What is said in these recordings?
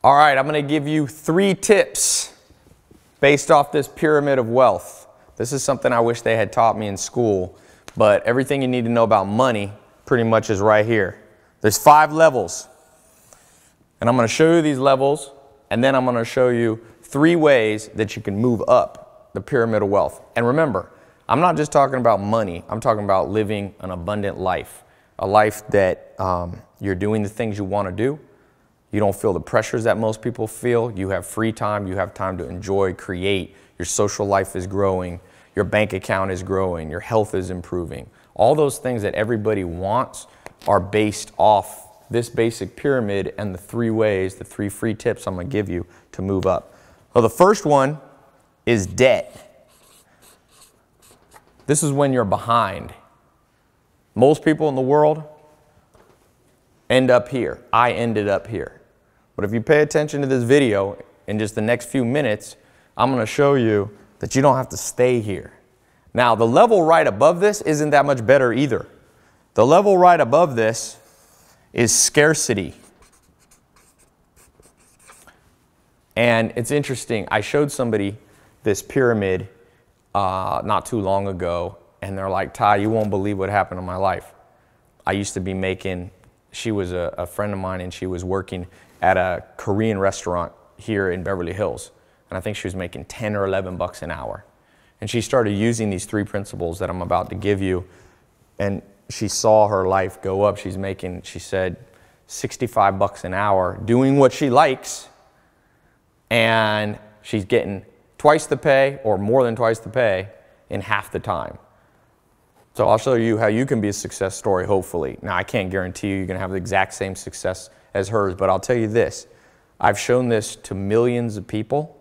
All right, I'm going to give you 3 tips based off this pyramid of wealth. This is something I wish they had taught me in school, but everything you need to know about money pretty much is right here. There's 5 levels, and I'm going to show you these levels, and then I'm going to show you 3 ways that you can move up the pyramid of wealth. And remember, I'm not just talking about money. I'm talking about living an abundant life, a life that you're doing the things you want to do. You don't feel the pressures that most people feel. You have free time. You have time to enjoy, create. Your social life is growing. Your bank account is growing. Your health is improving. All those things that everybody wants are based off this basic pyramid and the 3 ways, the 3 free tips I'm going to give you to move up. Well, the first one is debt. This is when you're behind. Most people in the world end up here. I ended up here. But if you pay attention to this video, in just the next few minutes, I'm going to show you that you don't have to stay here. Now, the level right above this isn't that much better either. The level right above this is scarcity. And it's interesting. I showed somebody this pyramid not too long ago, and they're like, "Tai, you won't believe what happened in my life." I used to be making, she was a friend of mine, and she was working at a Korean restaurant here in Beverly Hills. And I think she was making 10 or 11 bucks an hour. And she started using these 3 principles that I'm about to give you. And she saw her life go up. She's making, she said, 65 bucks an hour doing what she likes. And she's getting twice the pay or more than twice the pay in half the time. So I'll show you how you can be a success story, hopefully. Now, I can't guarantee you're going to have the exact same success as hers, but I'll tell you this. I've shown this to millions of people,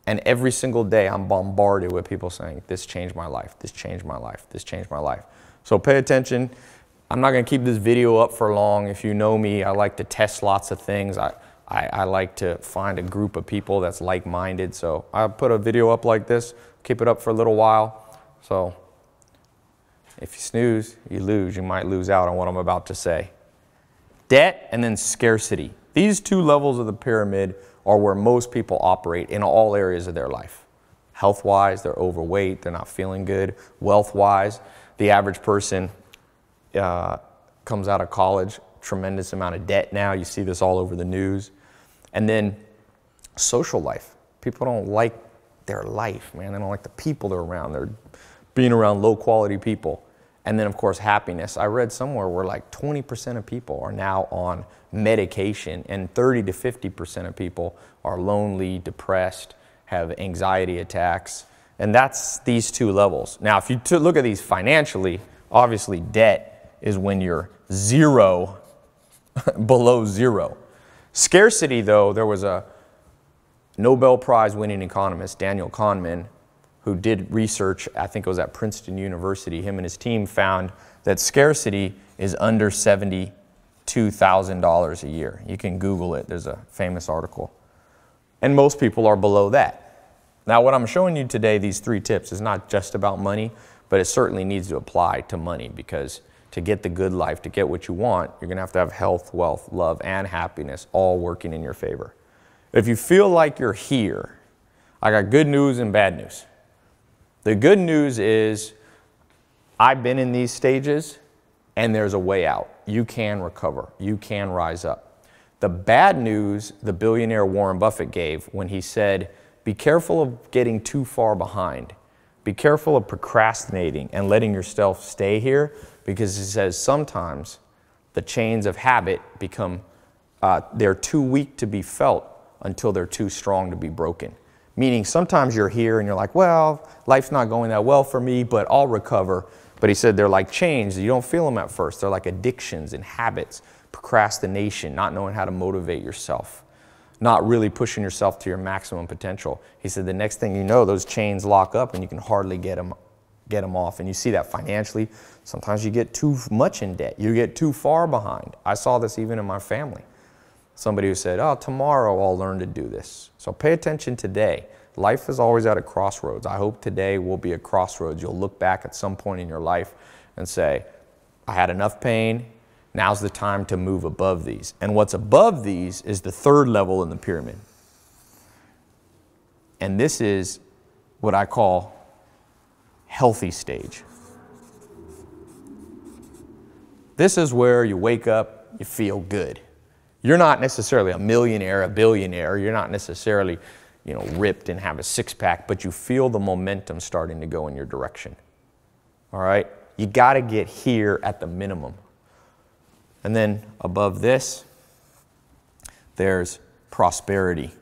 and every single day I'm bombarded with people saying, "This changed my life, this changed my life, this changed my life." So pay attention. I'm not going to keep this video up for long. If you know me, I like to test lots of things. I like to find a group of people that's like-minded. So I'll put a video up like this, keep it up for a little while. So if you snooze, you lose. You might lose out on what I'm about to say. Debt and then scarcity. These 2 levels of the pyramid are where most people operate in all areas of their life. Health-wise, they're overweight, they're not feeling good. Wealth-wise, the average person comes out of college, tremendous amount of debt now. You see this all over the news. And then social life. People don't like their life, man. They don't like the people they're around. They're being around low-quality people. And then, of course, happiness. I read somewhere where like 20% of people are now on medication, and 30 to 50% of people are lonely, depressed, have anxiety attacks. And that's these 2 levels. Now, if you look at these financially, obviously debt is when you're 0, below 0. Scarcity, though, there was a Nobel Prize winning economist, Daniel Kahneman, who did research, I think it was at Princeton University. Him and his team found that scarcity is under $72,000 a year. You can Google it. There's a famous article. And most people are below that. Now, what I'm showing you today, these 3 tips, is not just about money, but it certainly needs to apply to money, because to get the good life, to get what you want, you're going to have health, wealth, love, and happiness all working in your favor. If you feel like you're here, I got good news and bad news. The good news is I've been in these stages, and there's a way out. You can recover. You can rise up. The bad news the billionaire Warren Buffett gave when he said, be careful of getting too far behind. Be careful of procrastinating and letting yourself stay here, because he says sometimes the chains of habit become, they're too weak to be felt until they're too strong to be broken. Meaning sometimes you're here and you're like, well, life's not going that well for me, but I'll recover. But he said they're like chains. You don't feel them at first. They're like addictions and habits, procrastination, not knowing how to motivate yourself, not really pushing yourself to your maximum potential. He said the next thing you know, those chains lock up and you can hardly get them off. And you see that financially. Sometimes you get too much in debt. You get too far behind. I saw this even in my family. Somebody who said, oh, tomorrow I'll learn to do this. So pay attention today. Life is always at a crossroads. I hope today will be a crossroads. You'll look back at some point in your life and say, I had enough pain. Now's the time to move above these. And what's above these is the third level in the pyramid. And this is what I call healthy stage. This is where you wake up, you feel good. You're not necessarily a millionaire, a billionaire. You're not necessarily, ripped and have a six-pack, but you feel the momentum starting to go in your direction. All right? You got to get here at the minimum. And then above this, there's prosperity.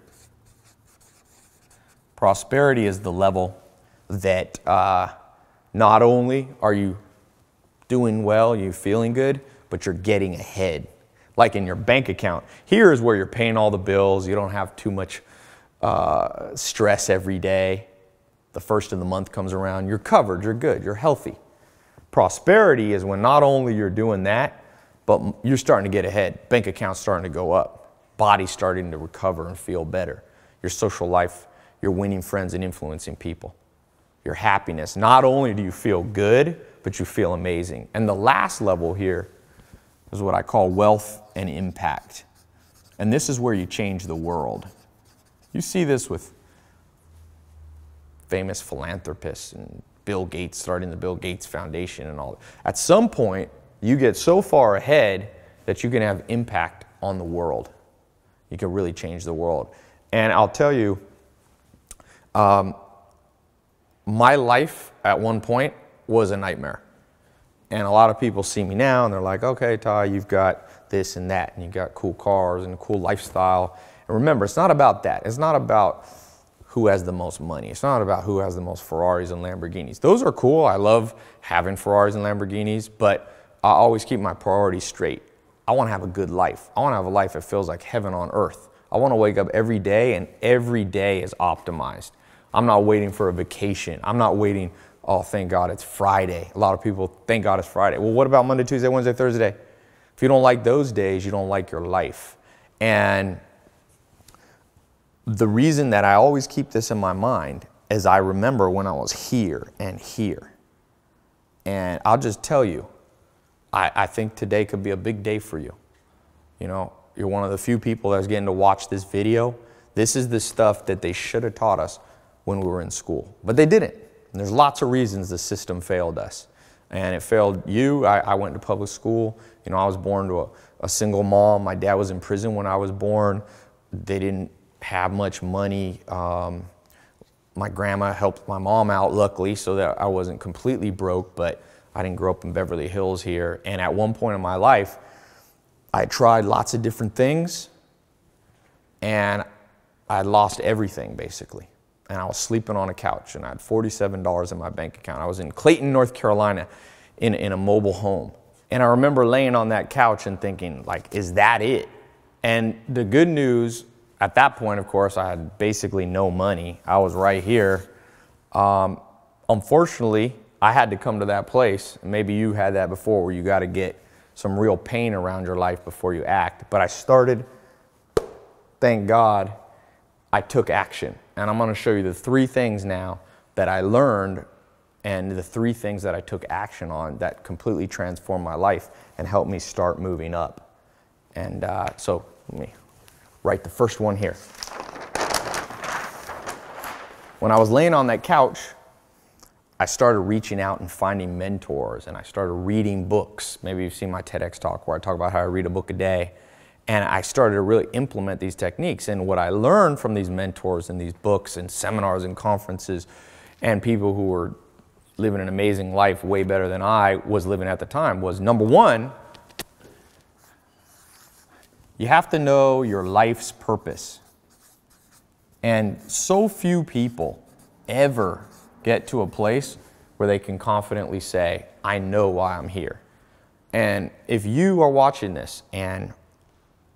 Prosperity is the level that not only are you doing well, you're feeling good, but you're getting ahead. Like in your bank account. Here is where you're paying all the bills. You don't have too much stress every day. The first of the month comes around. You're covered. You're good. You're healthy. Prosperity is when not only you're doing that, but you're starting to get ahead. Bank account's starting to go up. Body's starting to recover and feel better. Your social life, you're winning friends and influencing people. Your happiness. Not only do you feel good, but you feel amazing. And the last level here is what I call wealth and impact. And this is where you change the world. You see this with famous philanthropists and Bill Gates starting the Bill Gates Foundation and all that. At some point, you get so far ahead that you can have impact on the world. You can really change the world. And I'll tell you, my life at one point was a nightmare. And a lot of people see me now and they're like, okay, Tai, you've got this and that, and you've got cool cars and a cool lifestyle. And remember, it's not about that. It's not about who has the most money. It's not about who has the most Ferraris and Lamborghinis. Those are cool. I love having Ferraris and Lamborghinis, but I always keep my priorities straight. I want to have a good life. I want to have a life that feels like heaven on earth. I want to wake up every day and every day is optimized. I'm not waiting for a vacation. I'm not waiting, oh, thank God it's Friday. A lot of people, thank God it's Friday. Well, what about Monday, Tuesday, Wednesday, Thursday? If you don't like those days, you don't like your life. And the reason that I always keep this in my mind is I remember when I was here and here. And I'll just tell you, I think today could be a big day for you. You're one of the few people that's getting to watch this video. This is the stuff that they should have taught us when we were in school, but they didn't. And there's lots of reasons the system failed us. And it failed you. I went to public school. I was born to a single mom. My dad was in prison when I was born. They didn't have much money. My grandma helped my mom out, luckily, so that I wasn't completely broke, but I didn't grow up in Beverly Hills here. And at one point in my life, I tried lots of different things, and I lost everything, basically. And I was sleeping on a couch, and I had $47 in my bank account. I was in Clayton, North Carolina, in a mobile home. And I remember laying on that couch and thinking, like, is that it? And the good news, at that point, of course, I had basically no money. I was right here. Unfortunately, I had to come to that place. Maybe you had that before, where you got to get some real pain around your life before you act. But I started, thank God, I took action. And I'm going to show you the 3 things now that I learned and the 3 things that I took action on that completely transformed my life and helped me start moving up. And so let me write the first one here. When I was laying on that couch, I started reaching out and finding mentors, and I started reading books. Maybe you've seen my TEDx talk where I talk about how I read a book a day. And I started to really implement these techniques. And what I learned from these mentors and these books and seminars and conferences and people who were living an amazing life way better than I was living at the time was, number 1, you have to know your life's purpose. And so few people ever get to a place where they can confidently say, I know why I'm here. And if you are watching this and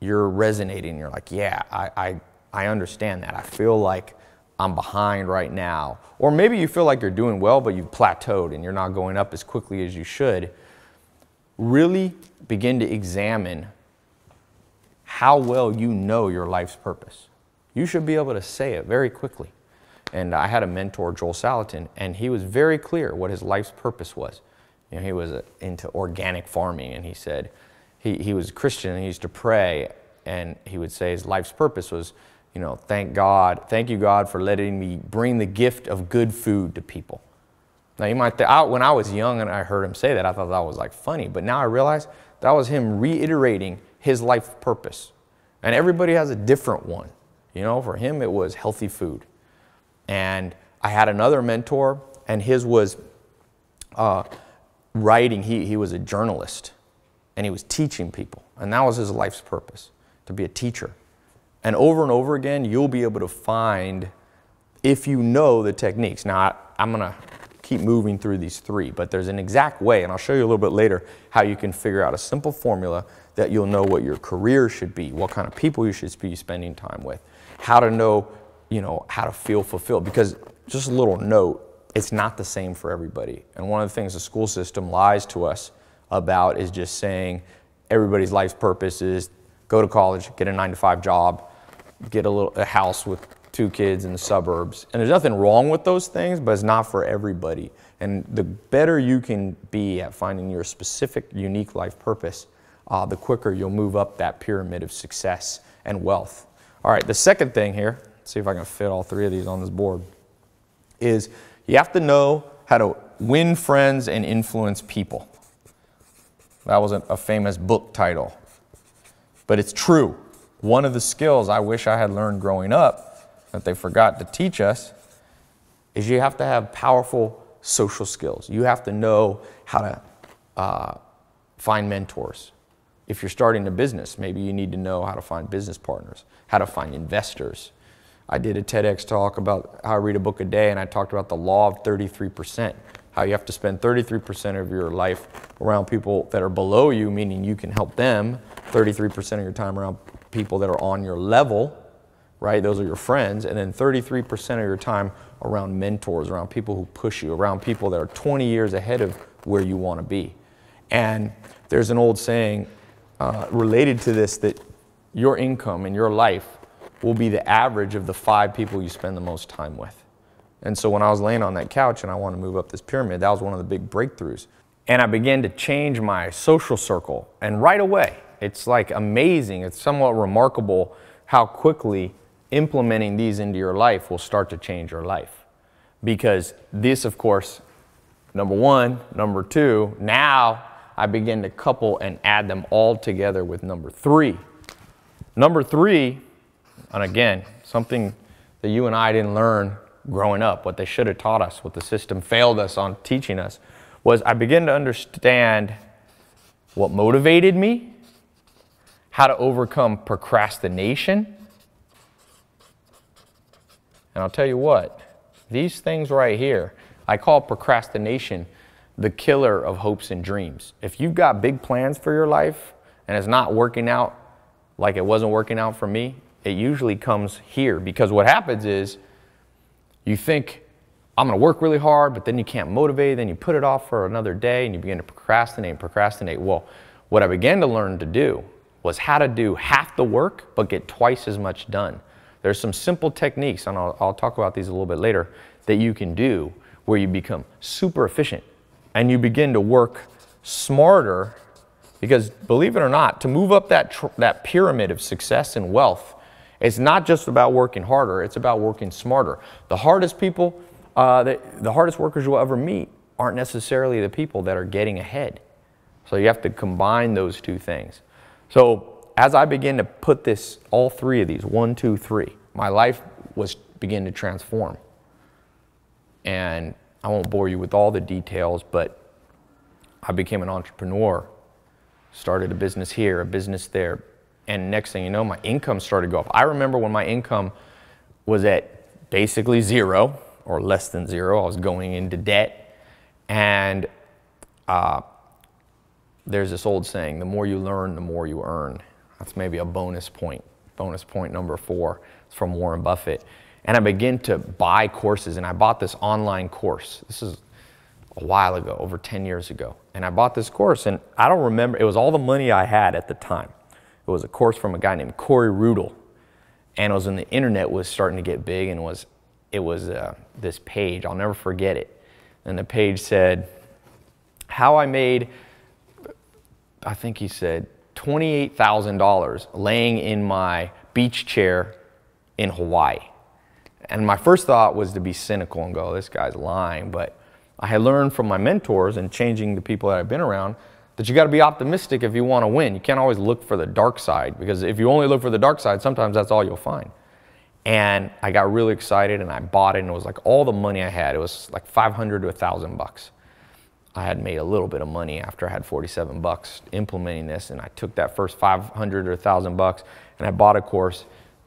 you're resonating, you're like, yeah, I understand that. I feel like I'm behind right now. Or maybe you feel like you're doing well, but you've plateaued and you're not going up as quickly as you should. Really begin to examine how well you know your life's purpose. You should be able to say it very quickly. And I had a mentor, Joel Salatin, and he was very clear what his life's purpose was. He was into organic farming, and he said, he was a Christian and he used to pray, and he would say his life's purpose was, you know, thank you God for letting me bring the gift of good food to people. Now you might think, when I was young and I heard him say that, I thought that was like funny, but now I realize that was him reiterating his life purpose. And everybody has a different one. You know, for him it was healthy food. And I had another mentor, and his was writing. He was a journalist, and he was teaching people. And that was his life's purpose, to be a teacher. And over again, you'll be able to find, if you know the techniques. Now, I'm going to keep moving through these three, but there's an exact way, and I'll show you a little bit later how you can figure out a simple formula that you'll know what your career should be, what kind of people you should be spending time with, how to know, you know, how to feel fulfilled. Because just a little note, it's not the same for everybody. And one of the things the school system lies to us about is just saying everybody's life's purpose is go to college, get a 9-to-5 job, get a house with 2 kids in the suburbs. And there's nothing wrong with those things, but it's not for everybody. And the better you can be at finding your specific, unique life purpose, the quicker you'll move up that pyramid of success and wealth. All right, the second thing here, let's see if I can fit all 3 of these on this board, is you have to know how to win friends and influence people. That was a famous book title, but it's true. One of the skills I wish I had learned growing up that they forgot to teach us is you have to have powerful social skills. You have to know how to find mentors. If you're starting a business, maybe you need to know how to find business partners, how to find investors. I did a TEDx talk about how I read a book a day, and I talked about the law of 33%, how you have to spend 33% of your life around people that are below you, meaning you can help them, 33% of your time around people that are on your level, right? Those are your friends. And then 33% of your time around mentors, around people who push you, around people that are 20 years ahead of where you want to be. And there's an old saying related to this, that your income in your life will be the average of the 5 people you spend the most time with. And so when I was laying on that couch and I wanted to move up this pyramid, that was one of the big breakthroughs. And I began to change my social circle. And right away, it's like amazing, it's somewhat remarkable how quickly implementing these into your life will start to change your life. Because this, of course, number 1, number 2, now I begin to couple and add them all together with number 3. Number 3, and again, something that you and I didn't learn growing up, what they should have taught us, what the system failed us on teaching us, was I began to understand what motivated me, how to overcome procrastination. And I'll tell you what, these things right here, I call procrastination the killer of hopes and dreams. If you've got big plans for your life and it's not working out like it wasn't working out for me, it usually comes here. Because what happens is you think, I'm going to work really hard, but then you can't motivate, then you put it off for another day and you begin to procrastinate. Well, what I began to learn to do was how to do half the work but get twice as much done. There's some simple techniques, and I'll talk about these a little bit later, that you can do where you become super efficient and you begin to work smarter. Because believe it or not, to move up that pyramid of success and wealth, it's not just about working harder, it's about working smarter. The hardest people, the hardest workers you'll ever meet aren't necessarily the people that are getting ahead. So you have to combine those 2 things. So as I began to put this, all 3 of these, 1, 2, 3, my life began to transform. And I won't bore you with all the details, but I became an entrepreneur, started a business here, a business there. And next thing you know, my income started to go up. I remember when my income was at basically 0 or less than 0, I was going into debt. And there's this old saying, the more you learn, the more you earn. That's maybe a bonus point. Bonus point number 4. It's from Warren Buffett. And I began to buy courses, and I bought this online course. This is a while ago, over 10 years ago. And I bought this course, and I don't remember, it was all the money I had at the time. It was a course from a guy named Corey Rudel. And it was when the internet was starting to get big, and it was this page, I'll never forget it. And the page said, how I made, I think he said, $28,000 laying in my beach chair in Hawaii. And my first thought was to be cynical and go, this guy's lying. But I had learned from my mentors and changing the people that I've been around that you got to be optimistic if you want to win. You can't always look for the dark side, because if you only look for the dark side, sometimes that's all you'll find. And I got really excited and I bought it, and it was like all the money I had. It was like $500 to $1,000. I had made a little bit of money after I had 47 bucks implementing this, and I took that first 500 or 1,000 bucks and I bought a course.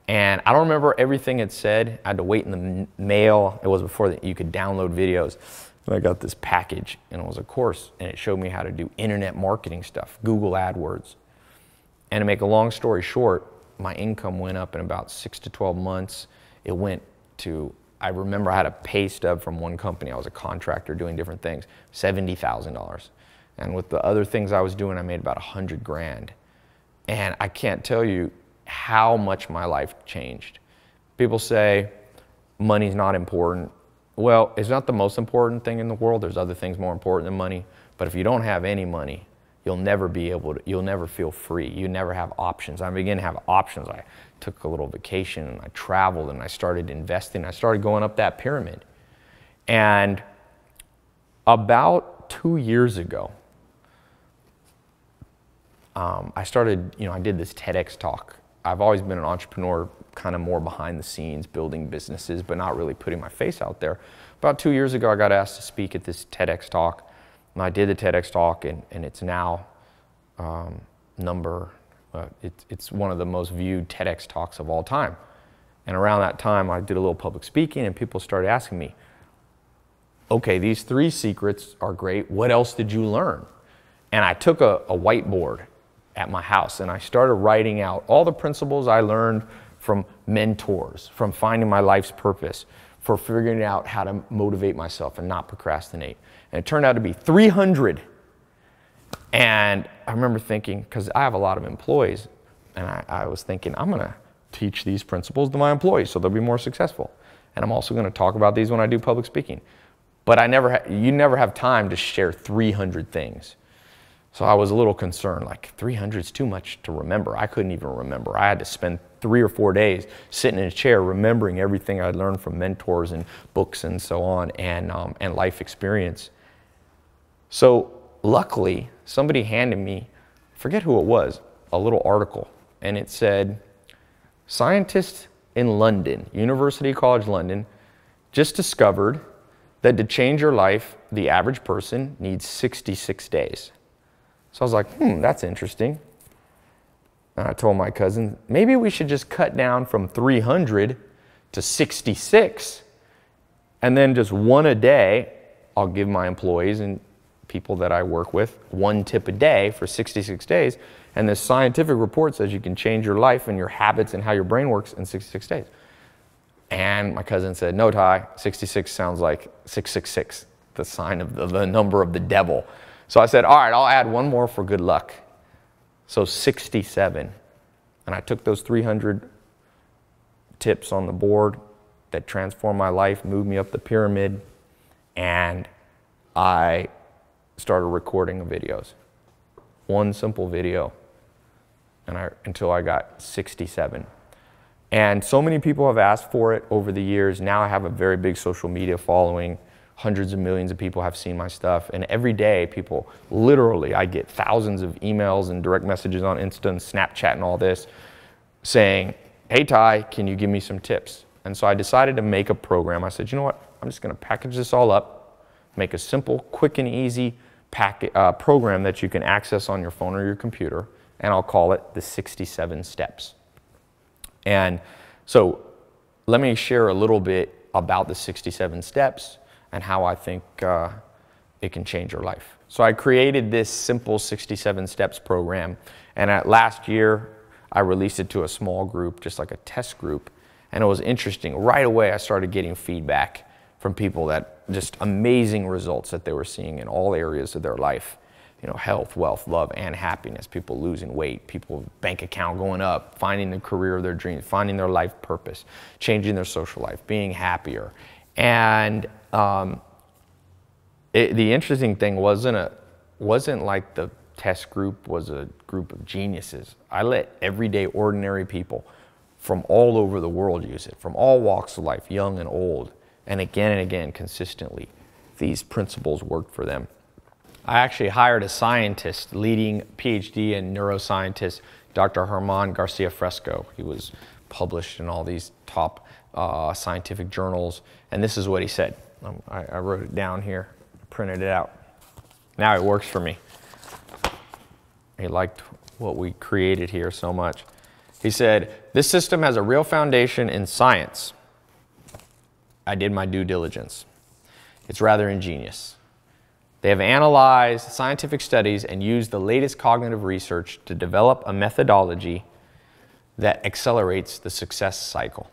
And I don't remember everything it said. I had to wait in the mail. It was before you could download videos. And I got this package, and it was a course, and it showed me how to do internet marketing stuff, Google AdWords. And to make a long story short, my income went up in about 6 to 12 months. It went to, I remember I had a pay stub from one company. I was a contractor doing different things, $70,000. And with the other things I was doing, I made about 100 grand. And I can't tell you how much my life changed. People say money's not important. Well, it's not the most important thing in the world. There's other things more important than money. But if you don't have any money, you'll never be able to, you'll never feel free. You never have options. I began to have options. I took a little vacation and I traveled and I started investing. I started going up that pyramid. And about 2 years ago, I started, I did this TEDx talk. I've always been an entrepreneur, kind of more behind the scenes, building businesses, but not really putting my face out there. About 2 years ago, I got asked to speak at this TEDx talk. And I did the TEDx talk, and it's now it's one of the most viewed TEDx talks of all time. And around that time, I did a little public speaking, and people started asking me, okay, these 3 secrets are great. What else did you learn? And I took a whiteboard at my house, and I started writing out all the principles I learned from mentors, from finding my life's purpose, for figuring out how to motivate myself and not procrastinate. And it turned out to be 300. And I remember thinking, because I have a lot of employees, and I was thinking, I'm going to teach these principles to my employees so they'll be more successful. And I'm also going to talk about these when I do public speaking. But you never have time to share 300 things. So I was a little concerned, like 300 is too much to remember. I couldn't even remember. I had to spend 3 or 4 days sitting in a chair remembering everything I'd learned from mentors and books and so on, and life experience. So luckily, somebody handed me, I forget who it was, a little article. And it said, scientists in London, University College London, just discovered that to change your life, the average person needs 66 days. So I was like, that's interesting. And I told my cousin, maybe we should just cut down from 300 to 66, and then just 1 a day. I'll give my employees and people that I work with 1 tip a day for 66 days. And this scientific report says you can change your life and your habits and how your brain works in 66 days. And my cousin said, no, Tai, 66 sounds like 666, the sign of the number of the devil. So I said, all right, I'll add 1 more for good luck. So 67. And I took those 300 tips on the board that transformed my life, moved me up the pyramid, and I started recording videos. 1 simple video, until I got 67. And so many people have asked for it over the years. Now I have a very big social media following. Hundreds of millions of people have seen my stuff. And every day, people, literally, I get thousands of emails and direct messages on Insta and Snapchat and all this saying, hey, Tai, can you give me some tips? And so I decided to make a program. I said, you know what? I'm just going to package this all up, make a simple, quick and easy program that you can access on your phone or your computer, and I'll call it the 67 Steps. And so let me share a little bit about the 67 Steps and how I think it can change your life. So I created this simple 67 Steps program, and last year I released it to a small group, just like a test group, and it was interesting. Right away I started getting feedback from people that just amazing results that they were seeing in all areas of their life. Health, wealth, love, and happiness, people losing weight, people bank account going up, finding the career of their dreams, finding their life purpose, changing their social life, being happier. And the interesting thing wasn't like the test group was a group of geniuses. I let everyday ordinary people from all over the world use it, from all walks of life, young and old, and again, consistently. These principles worked for them. I actually hired a scientist, leading PhD and neuroscientist, Dr. Germán Garcia Fresco. He was published in all these top scientific journals, and this is what he said. I wrote it down here, printed it out. Now it works for me. He liked what we created here so much. He said, "This system has a real foundation in science. I did my due diligence. It's rather ingenious. They have analyzed scientific studies and used the latest cognitive research to develop a methodology that accelerates the success cycle,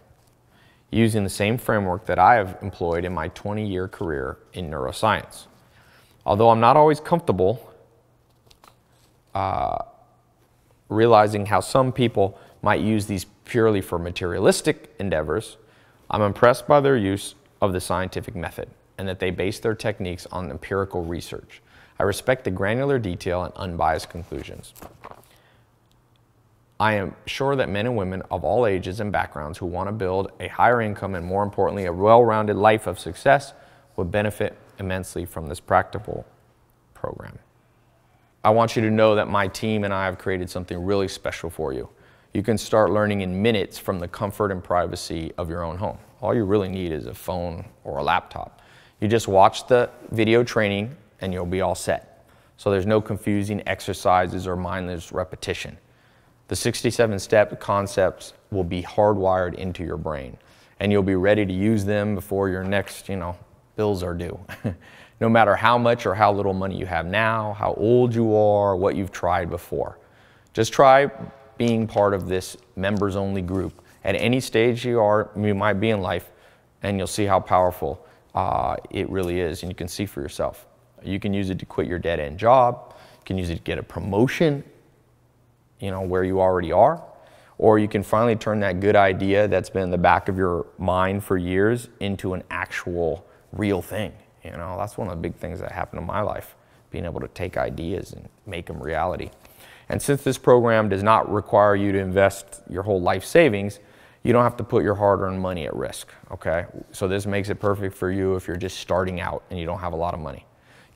using the same framework that I have employed in my 20-year career in neuroscience. Although I'm not always comfortable realizing how some people might use these purely for materialistic endeavors, I'm impressed by their use of the scientific method and that they base their techniques on empirical research. I respect the granular detail and unbiased conclusions. I am sure that men and women of all ages and backgrounds who want to build a higher income and, more importantly, a well-rounded life of success would benefit immensely from this practical program. I want you to know that my team and I have created something really special for you. You can start learning in minutes from the comfort and privacy of your own home. All you really need is a phone or a laptop. You just watch the video training and you'll be all set. So there's no confusing exercises or mindless repetition. The 67-step concepts will be hardwired into your brain, and you'll be ready to use them before your next, bills are due. No matter how much or how little money you have now, how old you are, what you've tried before. Just try being part of this members-only group at any stage you might be in life, and you'll see how powerful it really is, and you can see for yourself. You can use it to quit your dead-end job. You can use it to get a promotion, where you already are. Or you can finally turn that good idea that's been in the back of your mind for years into an actual real thing. That's one of the big things that happened in my life, being able to take ideas and make them reality. And since this program does not require you to invest your whole life savings, you don't have to put your hard-earned money at risk, okay? So this makes it perfect for you if you're just starting out and you don't have a lot of money.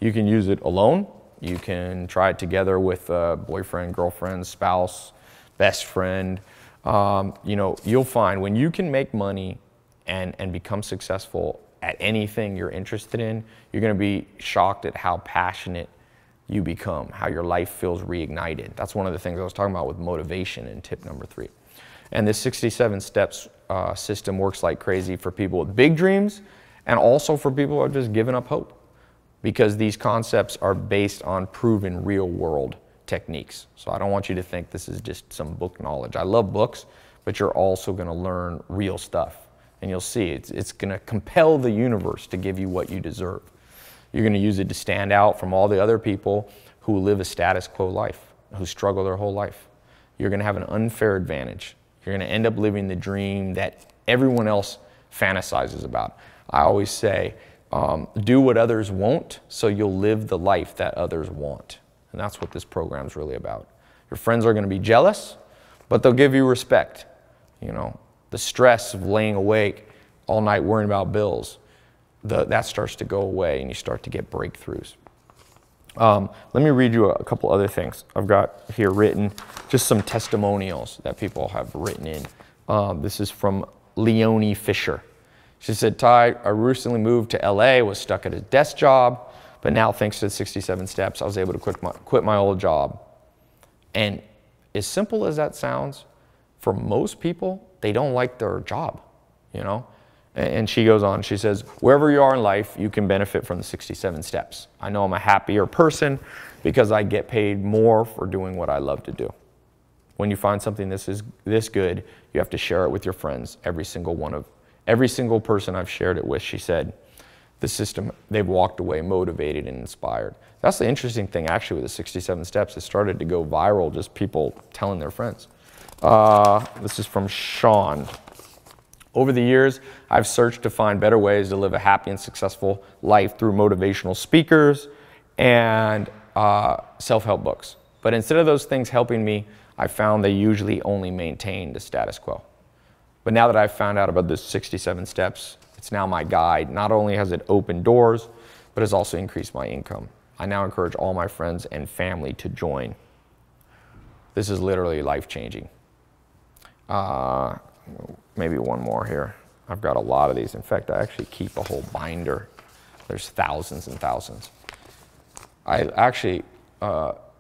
You can use it alone. You can try it together with a boyfriend, girlfriend, spouse, best friend. You'll find when you can make money and become successful at anything you're interested in, you're going to be shocked at how passionate you become, how your life feels reignited. That's one of the things I was talking about with motivation in tip number 3. And this 67 steps system works like crazy for people with big dreams and also for people who have just given up hope, because these concepts are based on proven real world techniques. So I don't want you to think this is just some book knowledge. I love books, but you're also going to learn real stuff. And you'll see it's going to compel the universe to give you what you deserve. You're going to use it to stand out from all the other people who live a status quo life, who struggle their whole life. You're going to have an unfair advantage. You're going to end up living the dream that everyone else fantasizes about. I always say, do what others won't, so you'll live the life that others want. And that's what this program is really about. Your friends are going to be jealous, but they'll give you respect. The stress of laying awake all night worrying about bills, that starts to go away and you start to get breakthroughs. Let me read you a couple other things. I've got here written just some testimonials that people have written in. This is from Leonie Fisher. She said, "Tai, I recently moved to LA, was stuck at a desk job, but now thanks to the 67 steps, I was able to quit my old job." And as simple as that sounds, for most people, they don't like their job, And she goes on, she says, "Wherever you are in life, you can benefit from the 67 steps. I know I'm a happier person because I get paid more for doing what I love to do. When you find something this good, you have to share it with your friends. Every single person I've shared it with," she said, "the system, they've walked away motivated and inspired." That's the interesting thing actually with the 67 steps. It started to go viral, just people telling their friends. This is from Sean. "Over the years, I've searched to find better ways to live a happy and successful life through motivational speakers and self-help books. But instead of those things helping me, I found they usually only maintain the status quo. But now that I've found out about the 67 steps, it's now my guide. Not only has it opened doors, but has also increased my income. I now encourage all my friends and family to join. This is literally life-changing. Maybe one more here. I've got a lot of these. In fact, I actually keep a whole binder. There's thousands and thousands. I actually,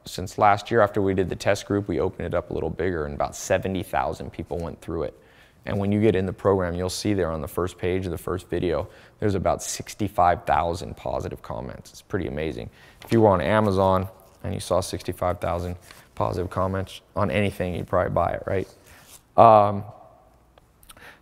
since last year after we did the test group, we opened it up a little bigger, and about 70,000 people went through it. And when you get in the program, you'll see there on the first page of the first video, there's about 65,000 positive comments. It's pretty amazing. If you were on Amazon and you saw 65,000 positive comments on anything, you'd probably buy it, right?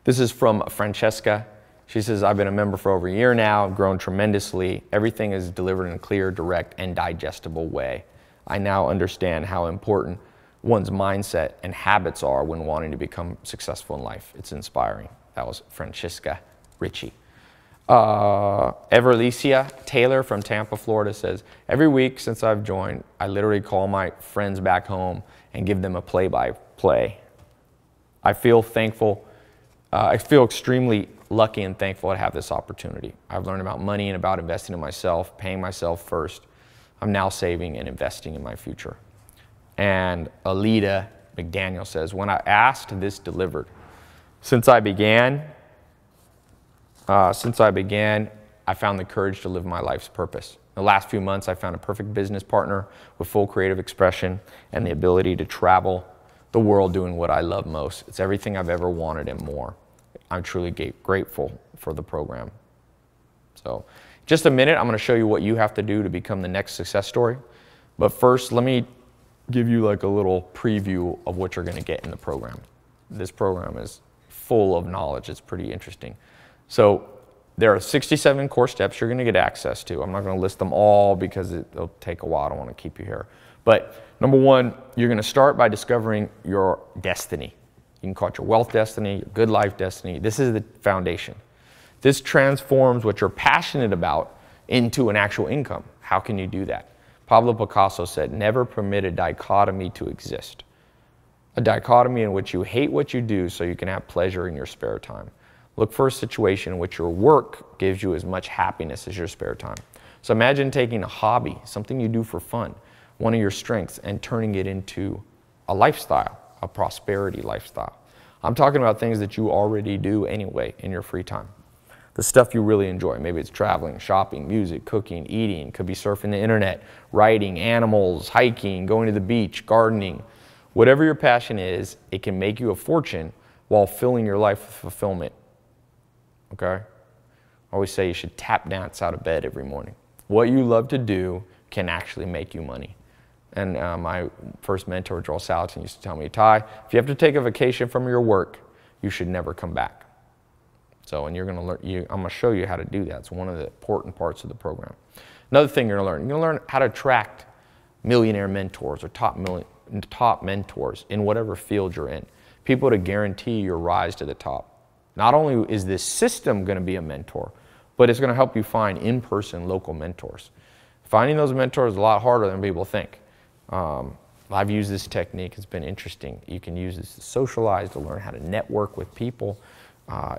This is from Francesca. She says, I've been a member for over a year now. I've grown tremendously. Everything is delivered in a clear, direct, and digestible way. I now understand how important one's mindset and habits are when wanting to become successful in life. It's inspiring. That was Francesca Ritchie. Everlicia Taylor from Tampa, Florida says, every week since I've joined, I literally call my friends back home and give them a play-by-play. I feel thankful. I feel extremely lucky and thankful to have this opportunity. I've learned about money and about investing in myself, paying myself first. I'm now saving and investing in my future. And Alita McDaniel says, when I asked, this delivered. Since I began, I found the courage to live my life's purpose. In the last few months, I found a perfect business partner with full creative expression and the ability to travel the world doing what I love most. It's everything I've ever wanted and more. I'm truly grateful for the program. So, just a minute, I'm going to show you what you have to do to become the next success story. But first, let me give you like a little preview of what you're going to get in the program. This program is full of knowledge. It's pretty interesting. So there are 67 core steps you're going to get access to. I'm not going to list them all because it'll take a while. I don't want to keep you here. But number one, you're going to start by discovering your destiny. You can call it your wealth destiny, your good life destiny. This is the foundation. This transforms what you're passionate about into an actual income. How can you do that? Pablo Picasso said, never permit a dichotomy to exist. A dichotomy in which you hate what you do so you can have pleasure in your spare time. Look for a situation in which your work gives you as much happiness as your spare time. So imagine taking a hobby, something you do for fun, one of your strengths, and turning it into a lifestyle, a prosperity lifestyle. I'm talking about things that you already do anyway in your free time. The stuff you really enjoy. Maybe it's traveling, shopping, music, cooking, eating. Could be surfing the internet, writing, animals, hiking, going to the beach, gardening. Whatever your passion is, it can make you a fortune while filling your life with fulfillment. Okay? I always say you should tap dance out of bed every morning. What you love to do can actually make you money. And my first mentor, Joel Salatin, used to tell me, Tai, if you have to take a vacation from your work, you should never come back. So, and you're going to learn, I'm going to show you how to do that. It's one of the important parts of the program. Another thing you're going to learn how to attract millionaire mentors or top mentors in whatever field you're in. People to guarantee your rise to the top. Not only is this system going to be a mentor, but it's going to help you find in-person local mentors. Finding those mentors is a lot harder than people think. I've used this technique. It's been interesting. You can use this to socialize, to learn how to network with people.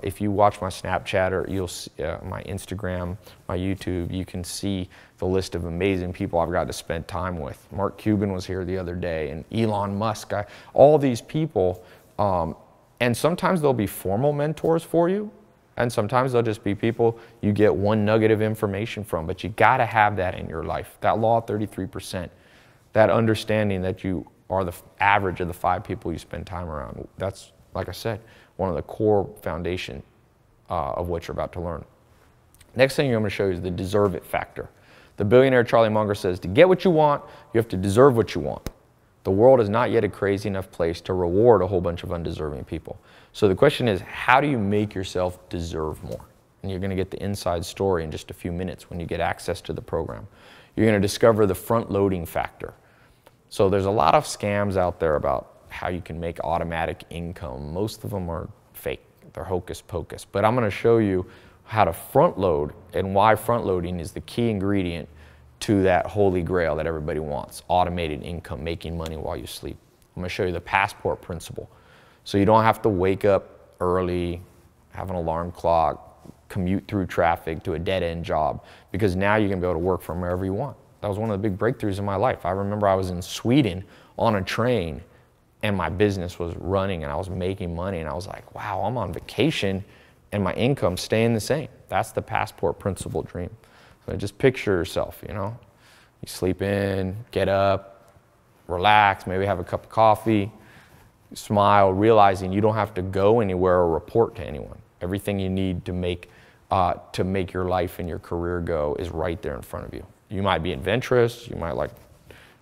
If you watch my Snapchat or you'll see, my Instagram, my YouTube, you can see the list of amazing people I've got to spend time with. Mark Cuban was here the other day, and Elon Musk, all these people. And sometimes they'll be formal mentors for you, and sometimes they'll just be people you get one nugget of information from, but you got to have that in your life. That law of 33%, that understanding that you are the average of the 5 people you spend time around. That's, like I said, one of the core foundation of what you're about to learn. Next thing I'm going to show you is the deserve it factor. The billionaire Charlie Munger says, to get what you want, you have to deserve what you want. The world is not yet a crazy enough place to reward a whole bunch of undeserving people. So the question is, how do you make yourself deserve more? And you're going to get the inside story in just a few minutes when you get access to the program. You're going to discover the front-loading factor. So there's a lot of scams out there about how you can make automatic income. Most of them are fake. They're hocus pocus. But I'm going to show you how to front load and why front loading is the key ingredient to that holy grail that everybody wants, automated income, making money while you sleep. I'm gonna show you the passport principle. So you don't have to wake up early, have an alarm clock, commute through traffic to a dead-end job, because now you're gonna be able to work from wherever you want. That was one of the big breakthroughs in my life. I remember I was in Sweden on a train and my business was running and I was making money and I was like, wow, I'm on vacation and my income's staying the same. That's the passport principle dream. So just picture yourself, you know, you sleep in, get up, relax, maybe have a cup of coffee, smile, realizing you don't have to go anywhere or report to anyone. Everything you need to make your life and your career go is right there in front of you. You might be adventurous, you might like,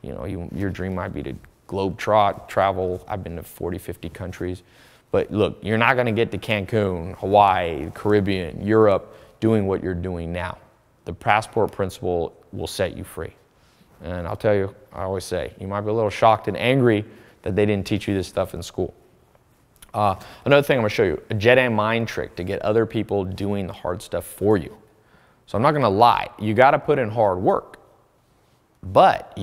you know, your dream might be to globe-trot, travel. I've been to 40, 50 countries. But look, you're not gonna get to Cancun, Hawaii, Caribbean, Europe, doing what you're doing now. The passport principle will set you free. And I'll tell you, I always say, you might be a little shocked and angry that they didn't teach you this stuff in school. Another thing I'm gonna show you, a Jedi mind trick to get other people doing the hard stuff for you. So I'm not gonna lie, you gotta put in hard work, but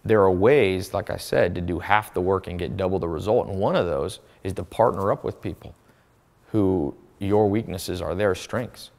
there are ways, like I said, to do half the work and get double the result. And one of those is to partner up with people who your weaknesses are their strengths.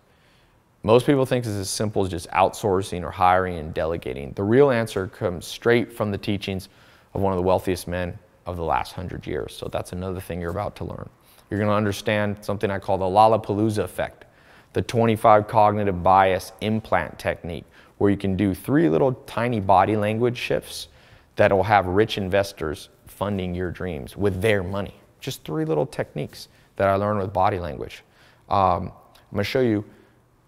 Most people think it's as simple as just outsourcing or hiring and delegating. The real answer comes straight from the teachings of one of the wealthiest men of the last 100 years. So that's another thing you're about to learn. You're going to understand something I call the Lollapalooza effect, the 25 cognitive bias implant technique, where you can do 3 little tiny body language shifts that will have rich investors funding your dreams with their money. Just 3 little techniques that I learned with body language. I'm going to show you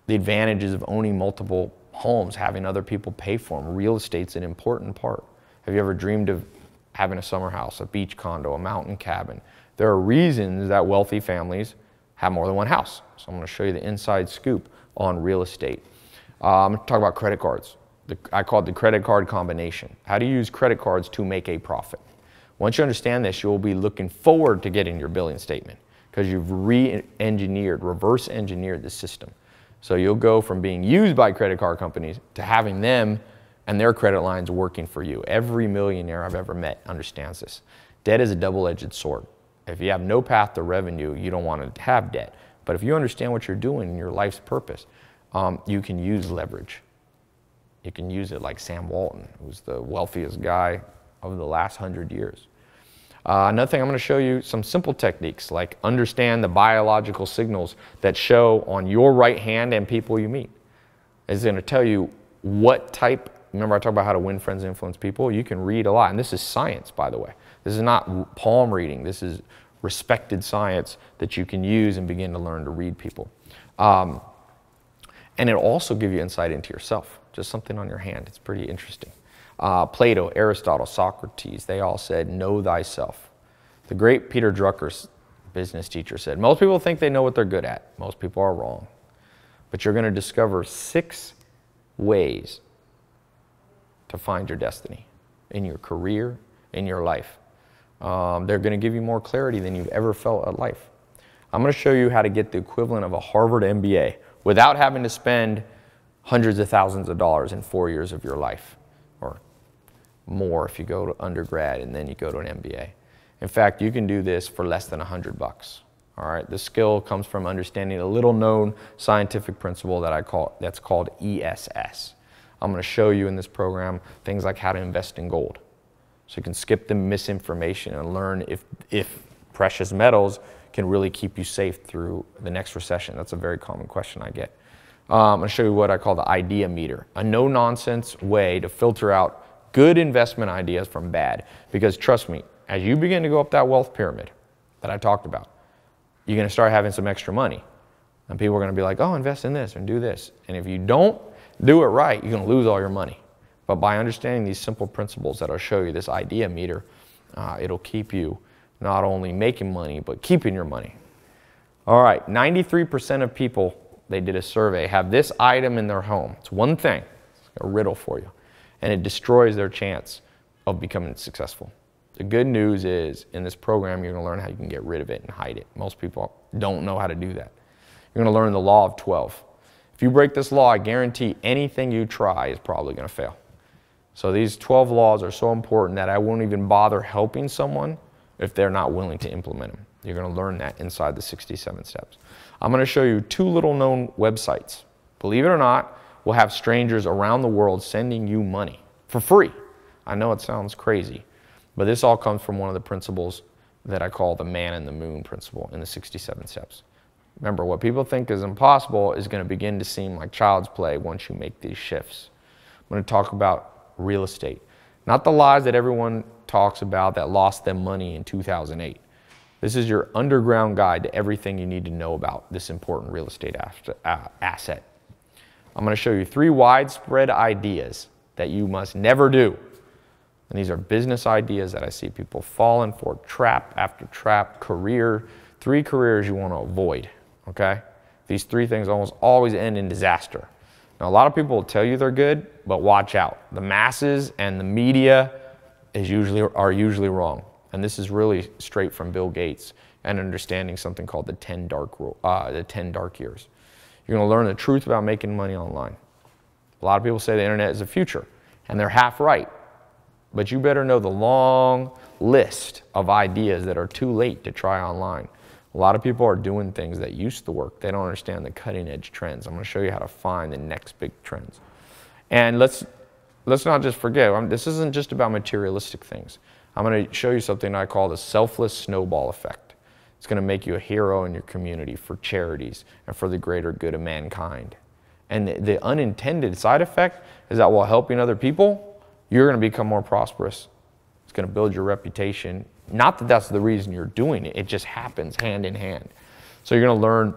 the advantages of owning multiple homes, having other people pay for them. Real estate's an important part. Have you ever dreamed of having a summer house, a beach condo, a mountain cabin? There are reasons that wealthy families have more than one house. So I'm going to show you the inside scoop on real estate. I'm going to talk about credit cards. I call it the credit card combination. How do you use credit cards to make a profit? Once you understand this, you'll be looking forward to getting your billing statement because you've reverse engineered the system. So you'll go from being used by credit card companies to having them and their credit lines working for you. Every millionaire I've ever met understands this. Debt is a double-edged sword. If you have no path to revenue, you don't want to have debt. But if you understand what you're doing in your life's purpose, you can use leverage. You can use it like Sam Walton, who's the wealthiest guy of the last 100 years. Another thing, I'm going to show you some simple techniques, like understand the biological signals that show on your right hand and people you meet. It's going to tell you what type. Remember I talked about how to win friends and influence people? You can read a lot. And this is science, by the way. This is not palm reading. This is respected science that you can use and begin to learn to read people. And it'll also give you insight into yourself. Just something on your hand. It's pretty interesting. Plato, Aristotle, Socrates, they all said, know thyself. The great Peter Drucker's business teacher said, most people think they know what they're good at. Most people are wrong. But you're going to discover 6 ways to find your destiny in your career, in your life. They're going to give you more clarity than you've ever felt at life. I'm going to show you how to get the equivalent of a Harvard MBA without having to spend hundreds of thousands of dollars in 4 years of your life, or more if you go to undergrad and then you go to an MBA. In fact, you can do this for less than $100. All right, the skill comes from understanding a little known scientific principle that's called ESS. I'm going to show you in this program things like how to invest in gold. So you can skip the misinformation and learn if precious metals can really keep you safe through the next recession. That's a very common question I get. I'm going to show you what I call the idea meter, a no-nonsense way to filter out good investment ideas from bad. Because trust me, as you begin to go up that wealth pyramid that I talked about, you're going to start having some extra money. And people are going to be like, oh, invest in this and do this. And if you don't do it right, you're going to lose all your money. But by understanding these simple principles that I'll show you, this idea meter, it'll keep you not only making money, but keeping your money. All right, 93% of people, they did a survey, have this item in their home. It's one thing, it's a riddle for you, and it destroys their chance of becoming successful. The good news is, in this program, you're going to learn how you can get rid of it and hide it. Most people don't know how to do that. You're going to learn the law of 12. If you break this law, I guarantee anything you try is probably going to fail. So these 12 laws are so important that I won't even bother helping someone if they're not willing to implement them. You're going to learn that inside the 67 steps. I'm going to show you 2 little known websites. Believe it or not, we'll have strangers around the world sending you money for free. I know it sounds crazy, but this all comes from one of the principles that I call the man in the moon principle in the 67 steps. Remember, what people think is impossible is going to begin to seem like child's play once you make these shifts. I'm going to talk about real estate, not the lies that everyone talks about that lost them money in 2008. This is your underground guide to everything you need to know about this important real estate asset. I'm going to show you 3 widespread ideas that you must never do. And these are business ideas that I see people falling for, trap after trap, 3 careers you want to avoid, okay? These 3 things almost always end in disaster. Now, a lot of people will tell you they're good, but watch out. The masses and the media are usually wrong. And this is really straight from Bill Gates and understanding something called the 10 dark years. You're going to learn the truth about making money online. A lot of people say the internet is the future, and they're half right. But you better know the long list of ideas that are too late to try online. A lot of people are doing things that used to work. They don't understand the cutting edge trends. I'm going to show you how to find the next big trends. And let's not just forget, this isn't just about materialistic things. I'm going to show you something I call the selfless snowball effect. It's going to make you a hero in your community for charities and for the greater good of mankind. And the unintended side effect is that while helping other people, you're going to become more prosperous. It's going to build your reputation. Not that that's the reason you're doing it. It just happens hand in hand. So you're going to learn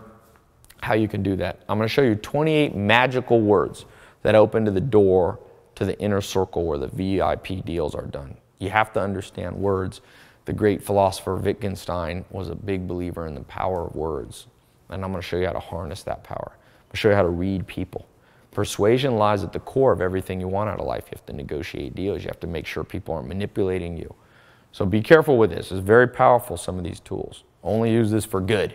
how you can do that. I'm going to show you 28 magical words that open to the door to the inner circle where the VIP deals are done. You have to understand words. The great philosopher Wittgenstein was a big believer in the power of words. And I'm going to show you how to harness that power. I'm going to show you how to read people. Persuasion lies at the core of everything you want out of life. You have to negotiate deals. You have to make sure people aren't manipulating you. So be careful with this. It's very powerful, some of these tools. Only use this for good,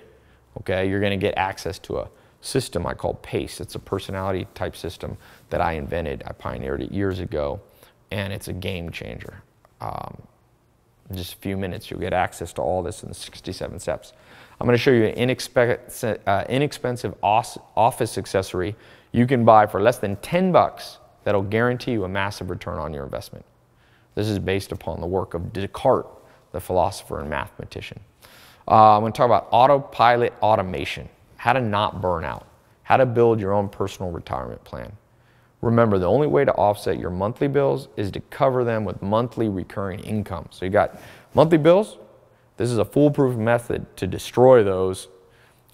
okay? You're going to get access to a system I call PACE. It's a personality type system that I invented. I pioneered it years ago, and it's a game changer. In just a few minutes, you'll get access to all this in the 67 steps. I'm going to show you an inexpensive office accessory you can buy for less than 10 bucks that'll guarantee you a massive return on your investment. This is based upon the work of Descartes, the philosopher and mathematician. I'm going to talk about autopilot automation, how to not burn out, how to build your own personal retirement plan. Remember, the only way to offset your monthly bills is to cover them with monthly recurring income. So you got monthly bills. This is a foolproof method to destroy those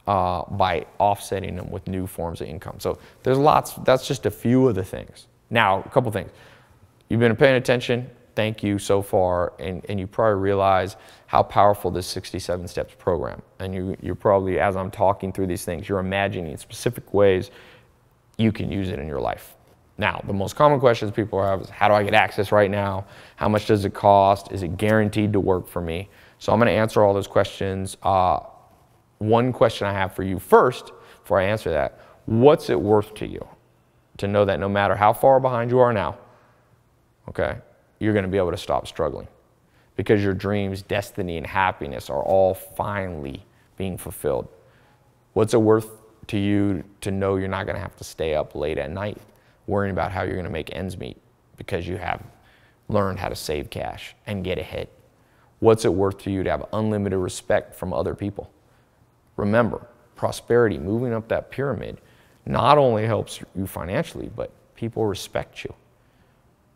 by offsetting them with new forms of income. So there's lots. That's just a few of the things. Now, a couple things. You've been paying attention. Thank you so far, and you probably realize how powerful this 67 steps program. And you're probably, as I'm talking through these things, you're imagining specific ways you can use it in your life. Now, the most common questions people have is, how do I get access right now? How much does it cost? Is it guaranteed to work for me? So I'm going to answer all those questions. One question I have for you first, before I answer that, what's it worth to you to know that no matter how far behind you are now, okay, you're going to be able to stop struggling because your dreams, destiny, and happiness are all finally being fulfilled? What's it worth to you to know you're not going to have to stay up late at night worrying about how you're going to make ends meet because you have learned how to save cash and get ahead? What's it worth to you to have unlimited respect from other people? Remember, prosperity, moving up that pyramid, not only helps you financially, but people respect you,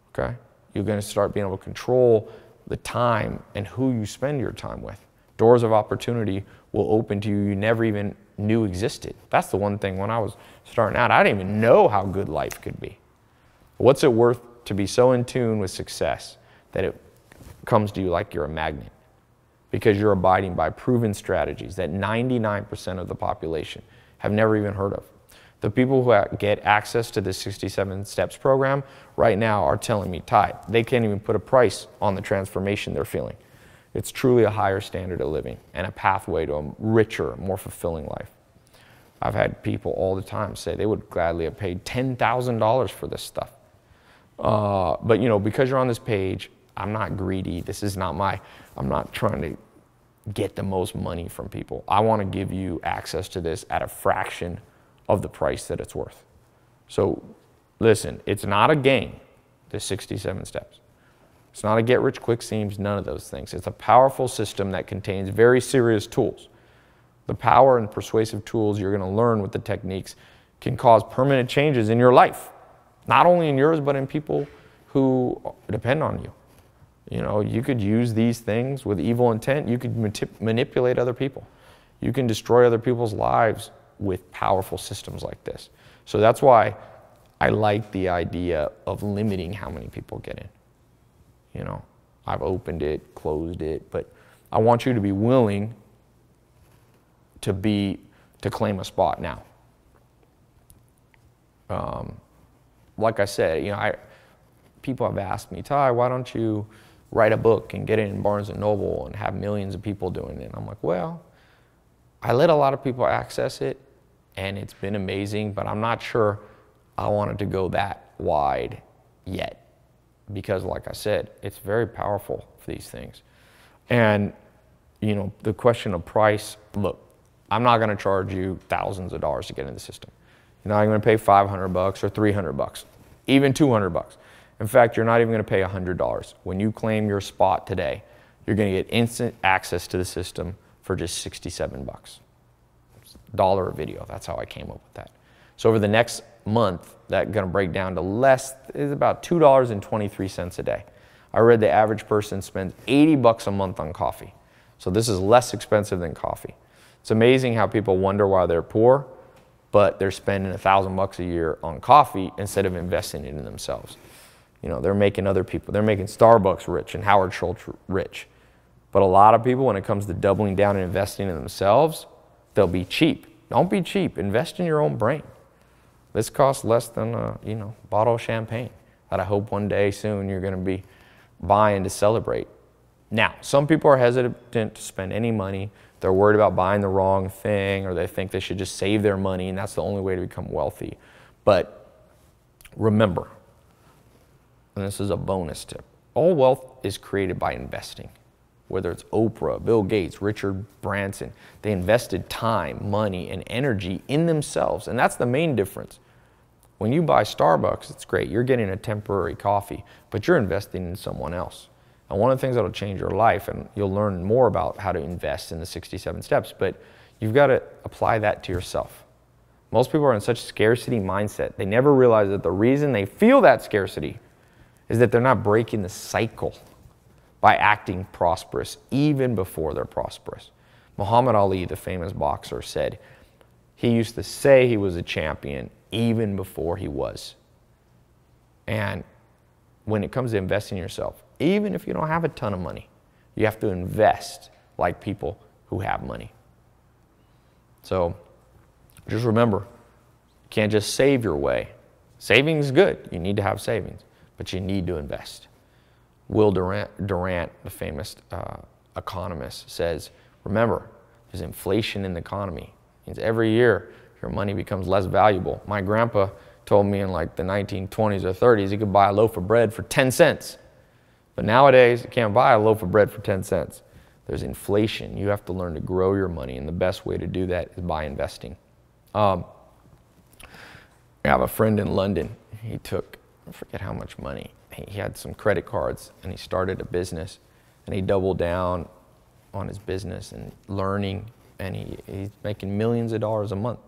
okay? You're going to start being able to control the time and who you spend your time with. Doors of opportunity will open to you never even knew existed. That's the one thing when I was starting out, I didn't even know how good life could be. What's it worth to be so in tune with success that it comes to you like you're a magnet? Because you're abiding by proven strategies that 99% of the population have never even heard of. The people who get access to the 67 Steps program right now are telling me, Tai, they can't even put a price on the transformation they're feeling. It's truly a higher standard of living and a pathway to a richer, more fulfilling life. I've had people all the time say they would gladly have paid $10,000 for this stuff. But you know, because you're on this page, I'm not greedy. This is not I'm not trying to get the most money from people. I want to give you access to this at a fraction of the price that it's worth. So listen, it's not a game, the 67 steps. It's not a get rich quick schemes, none of those things. It's a powerful system that contains very serious tools. The power and persuasive tools you're going to learn with the techniques can cause permanent changes in your life. Not only in yours, but in people who depend on you. You know, you could use these things with evil intent. You could manipulate other people. You can destroy other people's lives with powerful systems like this. So that's why I like the idea of limiting how many people get in. You know, I've opened it, closed it, but I want you to be willing to claim a spot now. Like I said, you know, people have asked me, Tai, why don't you write a book and get it in Barnes & Noble and have millions of people doing it? And I'm like, well, I let a lot of people access it and it's been amazing, but I'm not sure I wanted to go that wide yet. Because like I said, it's very powerful for these things. And, you know, the question of price, look, I'm not gonna charge you thousands of dollars to get in the system. You're not even gonna pay $500 or $300, even $200. In fact, you're not even gonna pay $100. When you claim your spot today, you're gonna get instant access to the system for just 67 bucks. $1 a video, that's how I came up with that. So over the next month, that's gonna break down to less, is about $2.23 a day. I read the average person spends 80 bucks a month on coffee. So this is less expensive than coffee. It's amazing how people wonder why they're poor, but they're spending $1,000 a year on coffee instead of investing it in themselves. You know, they're making other people, they're making Starbucks rich and Howard Schultz rich. But a lot of people, when it comes to doubling down and investing in themselves, they'll be cheap. Don't be cheap, invest in your own brain. This costs less than a, you know, bottle of champagne that I hope one day soon you're gonna be buying to celebrate. Now, some people are hesitant to spend any money. They're worried about buying the wrong thing, or they think they should just save their money and that's the only way to become wealthy. But remember, and this is a bonus tip, all wealth is created by investing. Whether it's Oprah, Bill Gates, Richard Branson, they invested time, money, and energy in themselves, and that's the main difference. When you buy Starbucks, it's great, you're getting a temporary coffee, but you're investing in someone else. And one of the things that'll change your life, and you'll learn more about how to invest in the 67 steps, but you've got to apply that to yourself. Most people are in such scarcity mindset, they never realize that the reason they feel that scarcity is that they're not breaking the cycle by acting prosperous even before they're prosperous. Muhammad Ali, the famous boxer, said he used to say he was a champion even before he was. And when it comes to investing in yourself, even if you don't have a ton of money, you have to invest like people who have money. So just remember, you can't just save your way. Saving is good, you need to have savings, but you need to invest. Will Durant, the famous economist, says, remember, there's inflation in the economy. It means every year your money becomes less valuable. My grandpa told me in like the 1920s or 30s he could buy a loaf of bread for 10 cents. But nowadays, you can't buy a loaf of bread for 10 cents. There's inflation. You have to learn to grow your money, and the best way to do that is by investing. I have a friend in London. He took, I forget how much money. He had some credit cards and he started a business and he doubled down on his business and learning, and he's making millions of dollars a month.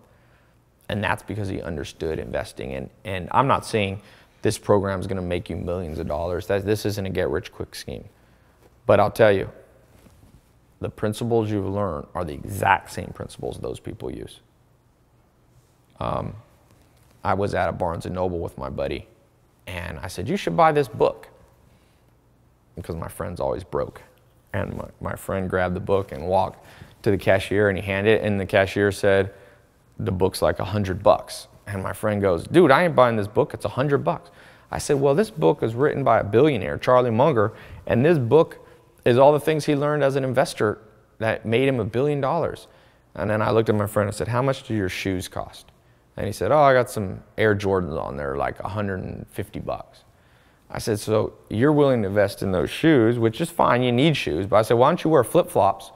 And that's because he understood investing. And I'm not saying this program is going to make you millions of dollars. This isn't a get rich quick scheme. But I'll tell you, the principles you've learned are the exact same principles those people use. I was at a Barnes & Noble with my buddy, and I said, you should buy this book, because my friend's always broke. And my friend grabbed the book and walked to the cashier, and he handed it, and the cashier said, the book's like $100. And my friend goes, dude, I ain't buying this book, it's $100. I said, well, this book is written by a billionaire, Charlie Munger, and this book is all the things he learned as an investor that made him $1 billion. And then I looked at my friend and said, how much do your shoes cost? And he said, oh, I got some Air Jordans on there, like 150 bucks. I said, so you're willing to invest in those shoes, which is fine, you need shoes. But I said, why don't you wear flip-flops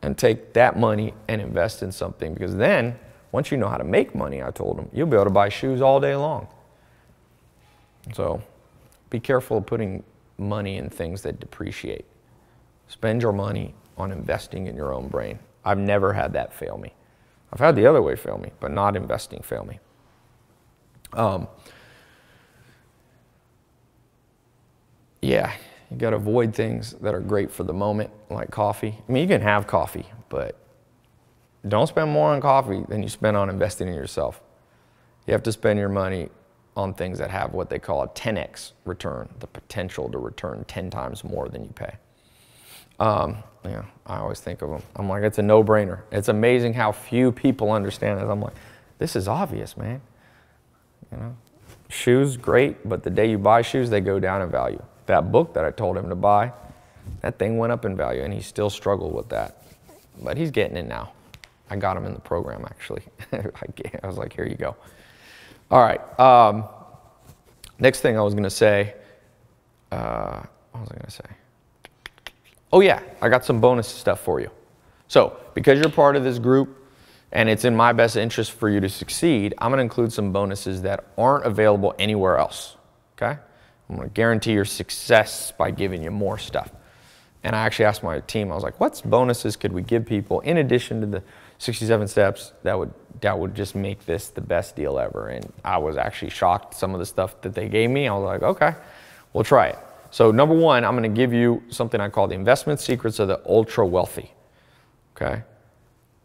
and take that money and invest in something? Because then, once you know how to make money, I told him, you'll be able to buy shoes all day long. So be careful of putting money in things that depreciate. Spend your money on investing in your own brain. I've never had that fail me. I've had the other way fail me, but not investing fail me. Yeah, you got to avoid things that are great for the moment, like coffee. I mean, you can have coffee, but don't spend more on coffee than you spend on investing in yourself. You have to spend your money on things that have what they call a 10x return, the potential to return 10 times more than you pay. Yeah, I always think of them. I'm like, it's a no-brainer. It's amazing how few people understand it. I'm like, this is obvious, man. You know, shoes, great, but the day you buy shoes, they go down in value. That book that I told him to buy, that thing went up in value, and he still struggled with that. But he's getting it now. I got him in the program, actually. I was like, here you go. All right. Next thing I was going to say, what was I going to say? Oh yeah, I got some bonus stuff for you. So because you're part of this group and it's in my best interest for you to succeed, I'm going to include some bonuses that aren't available anywhere else. Okay? I'm going to guarantee your success by giving you more stuff. And I actually asked my team, I was like, what bonuses could we give people in addition to the 67 steps that would just make this the best deal ever? And I was actually shocked some of the stuff that they gave me. I was like, okay, we'll try it. So number one, I'm going to give you something I call the investment secrets of the ultra wealthy. Okay?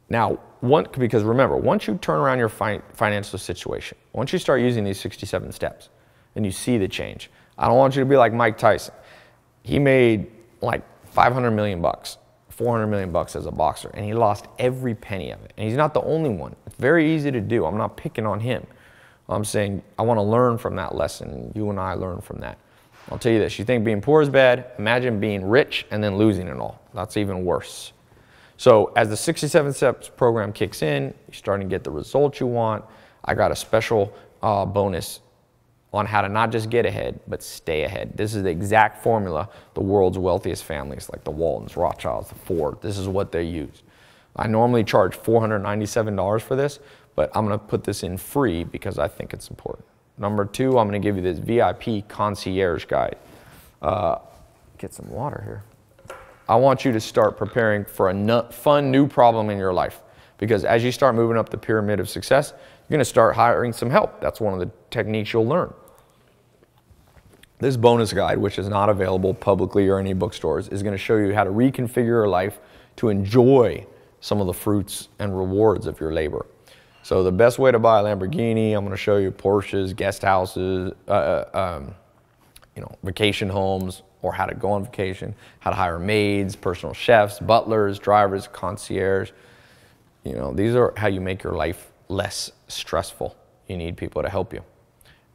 Now, because remember, once you turn around your financial situation, once you start using these 67 steps and you see the change, I don't want you to be like Mike Tyson. He made like 500 million bucks, 400 million bucks as a boxer, and he lost every penny of it. And he's not the only one. It's very easy to do. I'm not picking on him. I'm saying I want to learn from that lesson. You and I learn from that. I'll tell you this, you think being poor is bad, imagine being rich and then losing it all. That's even worse. So as the 67 steps program kicks in, you're starting to get the results you want. I got a special bonus on how to not just get ahead, but stay ahead. This is the exact formula the world's wealthiest families, like the Waltons, Rothschilds, the Ford, this is what they use. I normally charge $497 for this, but I'm gonna put this in free because I think it's important. Number two, I'm going to give you this VIP concierge guide. Get some water here. I want you to start preparing for a fun new problem in your life. Because as you start moving up the pyramid of success, you're going to start hiring some help. That's one of the techniques you'll learn. This bonus guide, which is not available publicly or any bookstores, is going to show you how to reconfigure your life to enjoy some of the fruits and rewards of your labor. So the best way to buy a Lamborghini, I'm going to show you Porsches, guest houses, vacation homes, or how to go on vacation, how to hire maids, personal chefs, butlers, drivers, concierge. You know, these are how you make your life less stressful. You need people to help you.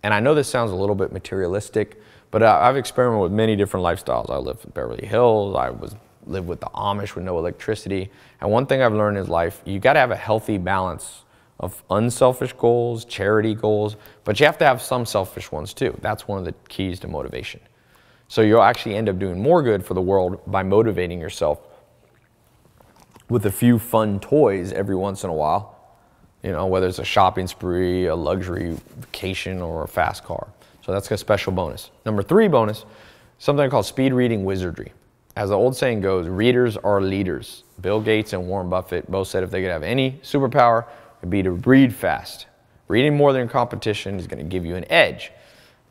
And I know this sounds a little bit materialistic, but I've experimented with many different lifestyles. I lived in Beverly Hills. I lived with the Amish with no electricity. And one thing I've learned in life, you got to have a healthy balance of unselfish goals, charity goals, but you have to have some selfish ones too. That's one of the keys to motivation. So you'll actually end up doing more good for the world by motivating yourself with a few fun toys every once in a while, you know, whether it's a shopping spree, a luxury vacation, or a fast car. So that's a special bonus. Number three bonus, something called speed reading wizardry. As the old saying goes, readers are leaders. Bill Gates and Warren Buffett both said if they could have any superpower, it'd be to read fast. Reading more than competition is going to give you an edge.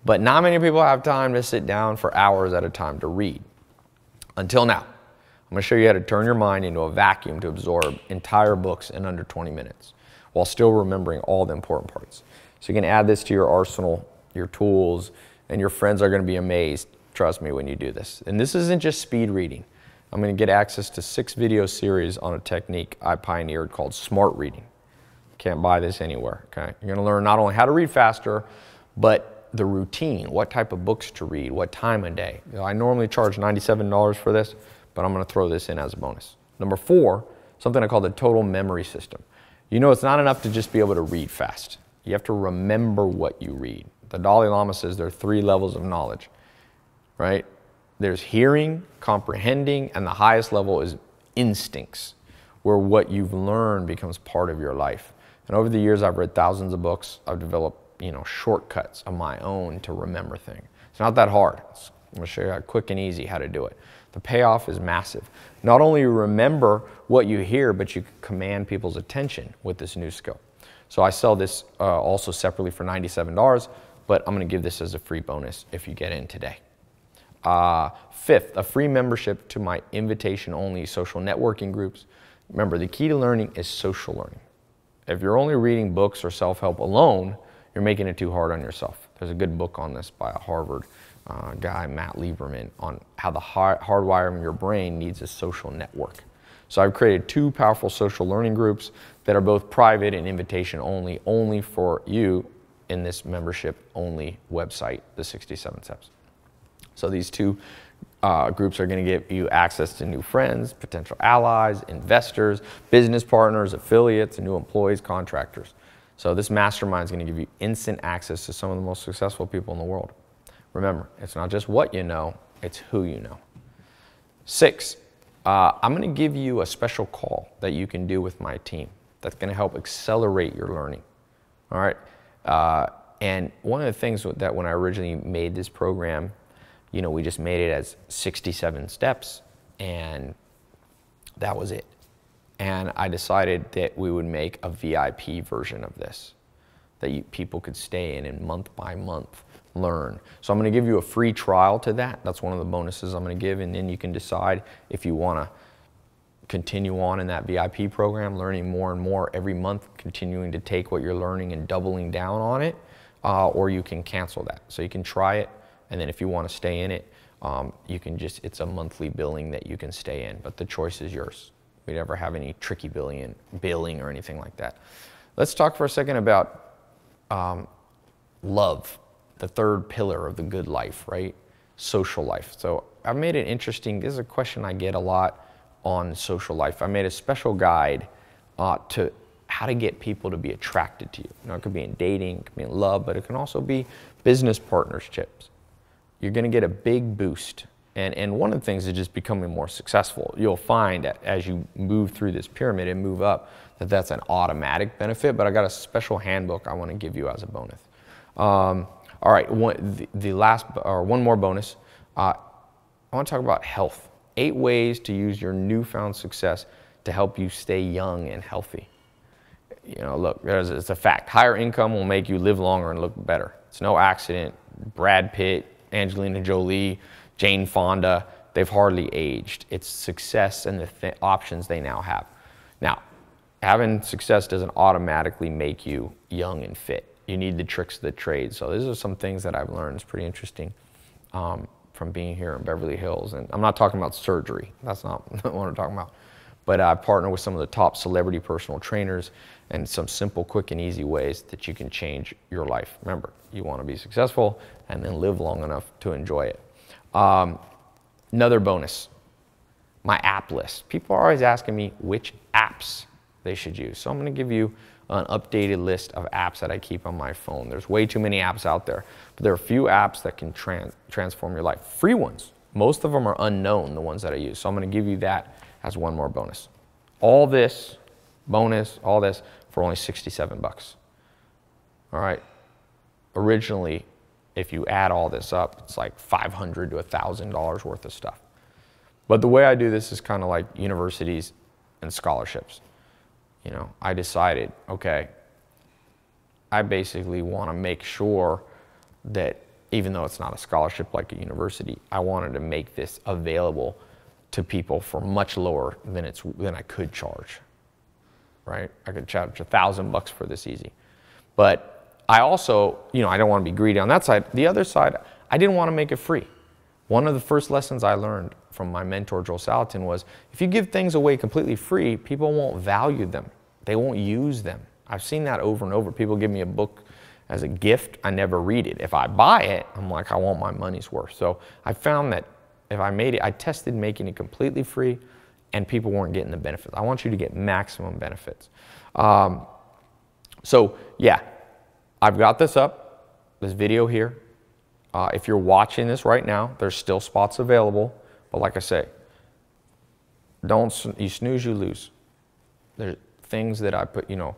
But not many people have time to sit down for hours at a time to read. Until now. I'm going to show you how to turn your mind into a vacuum to absorb entire books in under 20 minutes while still remembering all the important parts. So you can add this to your arsenal, your tools, and your friends are going to be amazed, trust me, when you do this. And this isn't just speed reading. I'm going to get access to 6 video series on a technique I pioneered called smart reading. Can't buy this anywhere, okay? You're going to learn not only how to read faster, but the routine, what type of books to read, what time of day. You know, I normally charge $97 for this, but I'm going to throw this in as a bonus. Number 4, something I call the total memory system. You know, it's not enough to just be able to read fast. You have to remember what you read. The Dalai Lama says there are 3 levels of knowledge, right? There's hearing, comprehending, and the highest level is instincts, where what you've learned becomes part of your life. And over the years, I've read thousands of books. I've developed, you know, shortcuts of my own to remember things. It's not that hard. I'm gonna show you how quick and easy how to do it. The payoff is massive. Not only you remember what you hear, but you can command people's attention with this new skill. So I sell this also separately for $97, but I'm gonna give this as a free bonus if you get in today. 5th, a free membership to my invitation-only social networking groups. Remember, the key to learning is social learning. If you're only reading books or self-help alone, you're making it too hard on yourself. There's a good book on this by a Harvard guy, Matt Lieberman, on how the hardwiring of your brain needs a social network. So I've created 2 powerful social learning groups that are both private and invitation only for you in this membership-only website, the 67 Steps. So these 2 groups are going to give you access to new friends, potential allies, investors, business partners, affiliates, and new employees, contractors. So this mastermind is going to give you instant access to some of the most successful people in the world. Remember, it's not just what you know, it's who you know. 6, I'm going to give you a special call that you can do with my team that's going to help accelerate your learning. All right. And one of the things that when I originally made this program, you know, we just made it as 67 steps, and that was it. And I decided that we would make a VIP version of this, that people could stay in and month by month learn. So I'm going to give you a free trial to that. That's one of the bonuses I'm going to give, and then you can decide if you want to continue on in that VIP program, learning more and more every month, continuing to take what you're learning and doubling down on it, or you can cancel that. So you can try it, and then if you want to stay in it, you can just, it's a monthly billing that you can stay in, but the choice is yours. We never have any tricky billing or anything like that. Let's talk for a second about love, the 3rd pillar of the good life, right? Social life. So I've made it interesting. This is a question I get a lot on social life. I made a special guide to how to get people to be attracted to you. You know, it could be in dating, it could be in love, but it can also be business partnerships. You're going to get a big boost. And one of the things is just becoming more successful. You'll find that as you move through this pyramid and move up, that that's an automatic benefit, but I got a special handbook I want to give you as a bonus. All right, one more bonus. I want to talk about health. 8 ways to use your newfound success to help you stay young and healthy. You know, look, it's a fact. Higher income will make you live longer and look better. It's no accident. Brad Pitt, Angelina Jolie, Jane Fonda, they've hardly aged. It's success and the options they now have. Now, having success doesn't automatically make you young and fit. You need the tricks of the trade. So these are some things that I've learned. It's pretty interesting from being here in Beverly Hills. And I'm not talking about surgery. That's not what I'm talking about. But I partner with some of the top celebrity personal trainers and some simple, quick, and easy ways that you can change your life. Remember, you want to be successful and then live long enough to enjoy it. Another bonus, my app list. People are always asking me which apps they should use. So I'm going to give you an updated list of apps that I keep on my phone. There's way too many apps out there, but there are a few apps that can transform your life. Free ones. Most of them are unknown, the ones that I use. So I'm going to give you that as one more bonus. All this bonus, all this for only 67 bucks. All right. Originally, if you add all this up, it's like $500 to $1,000 worth of stuff. But the way I do this is kind of like universities and scholarships. You know, I decided, okay, I basically want to make sure that even though it's not a scholarship like a university, I wanted to make this available to people for much lower than I could charge, right? I could charge $1,000 for this easy. But I also, you know, I don't want to be greedy on that side. The other side, I didn't want to make it free. One of the first lessons I learned from my mentor, Joel Salatin, was if you give things away completely free, people won't value them. They won't use them. I've seen that over and over. People give me a book as a gift, I never read it. If I buy it, I'm like, I want my money's worth. So I found that if I made it, I tested making it completely free and people weren't getting the benefits. I want you to get maximum benefits. So yeah, I've got this up, this video here. If you're watching this right now, there's still spots available. But like I say, you snooze, you lose. There's things that I put, it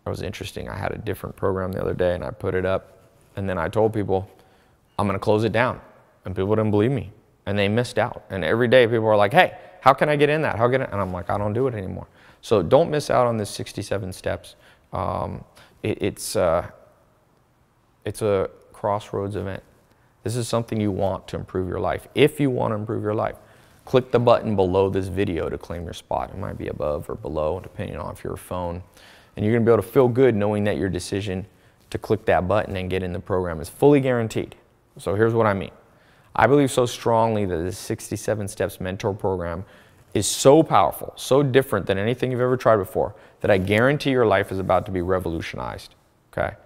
was interesting. I had a different program the other day and I put it up and then I told people, I'm going to close it down. And people didn't believe me and they missed out. And every day people are like, hey, how can I get in that? How can I? And I'm like, I don't do it anymore. So don't miss out on this 67 steps. It's a crossroads event. This is something you want to improve your life. If you want to improve your life, click the button below this video to claim your spot. It might be above or below, depending on if you're a phone. And you're going to be able to feel good knowing that your decision to click that button and get in the program is fully guaranteed. So here's what I mean. I believe so strongly that the 67 Steps Mentor Program is so powerful, so different than anything you've ever tried before, that I guarantee your life is about to be revolutionized, okay,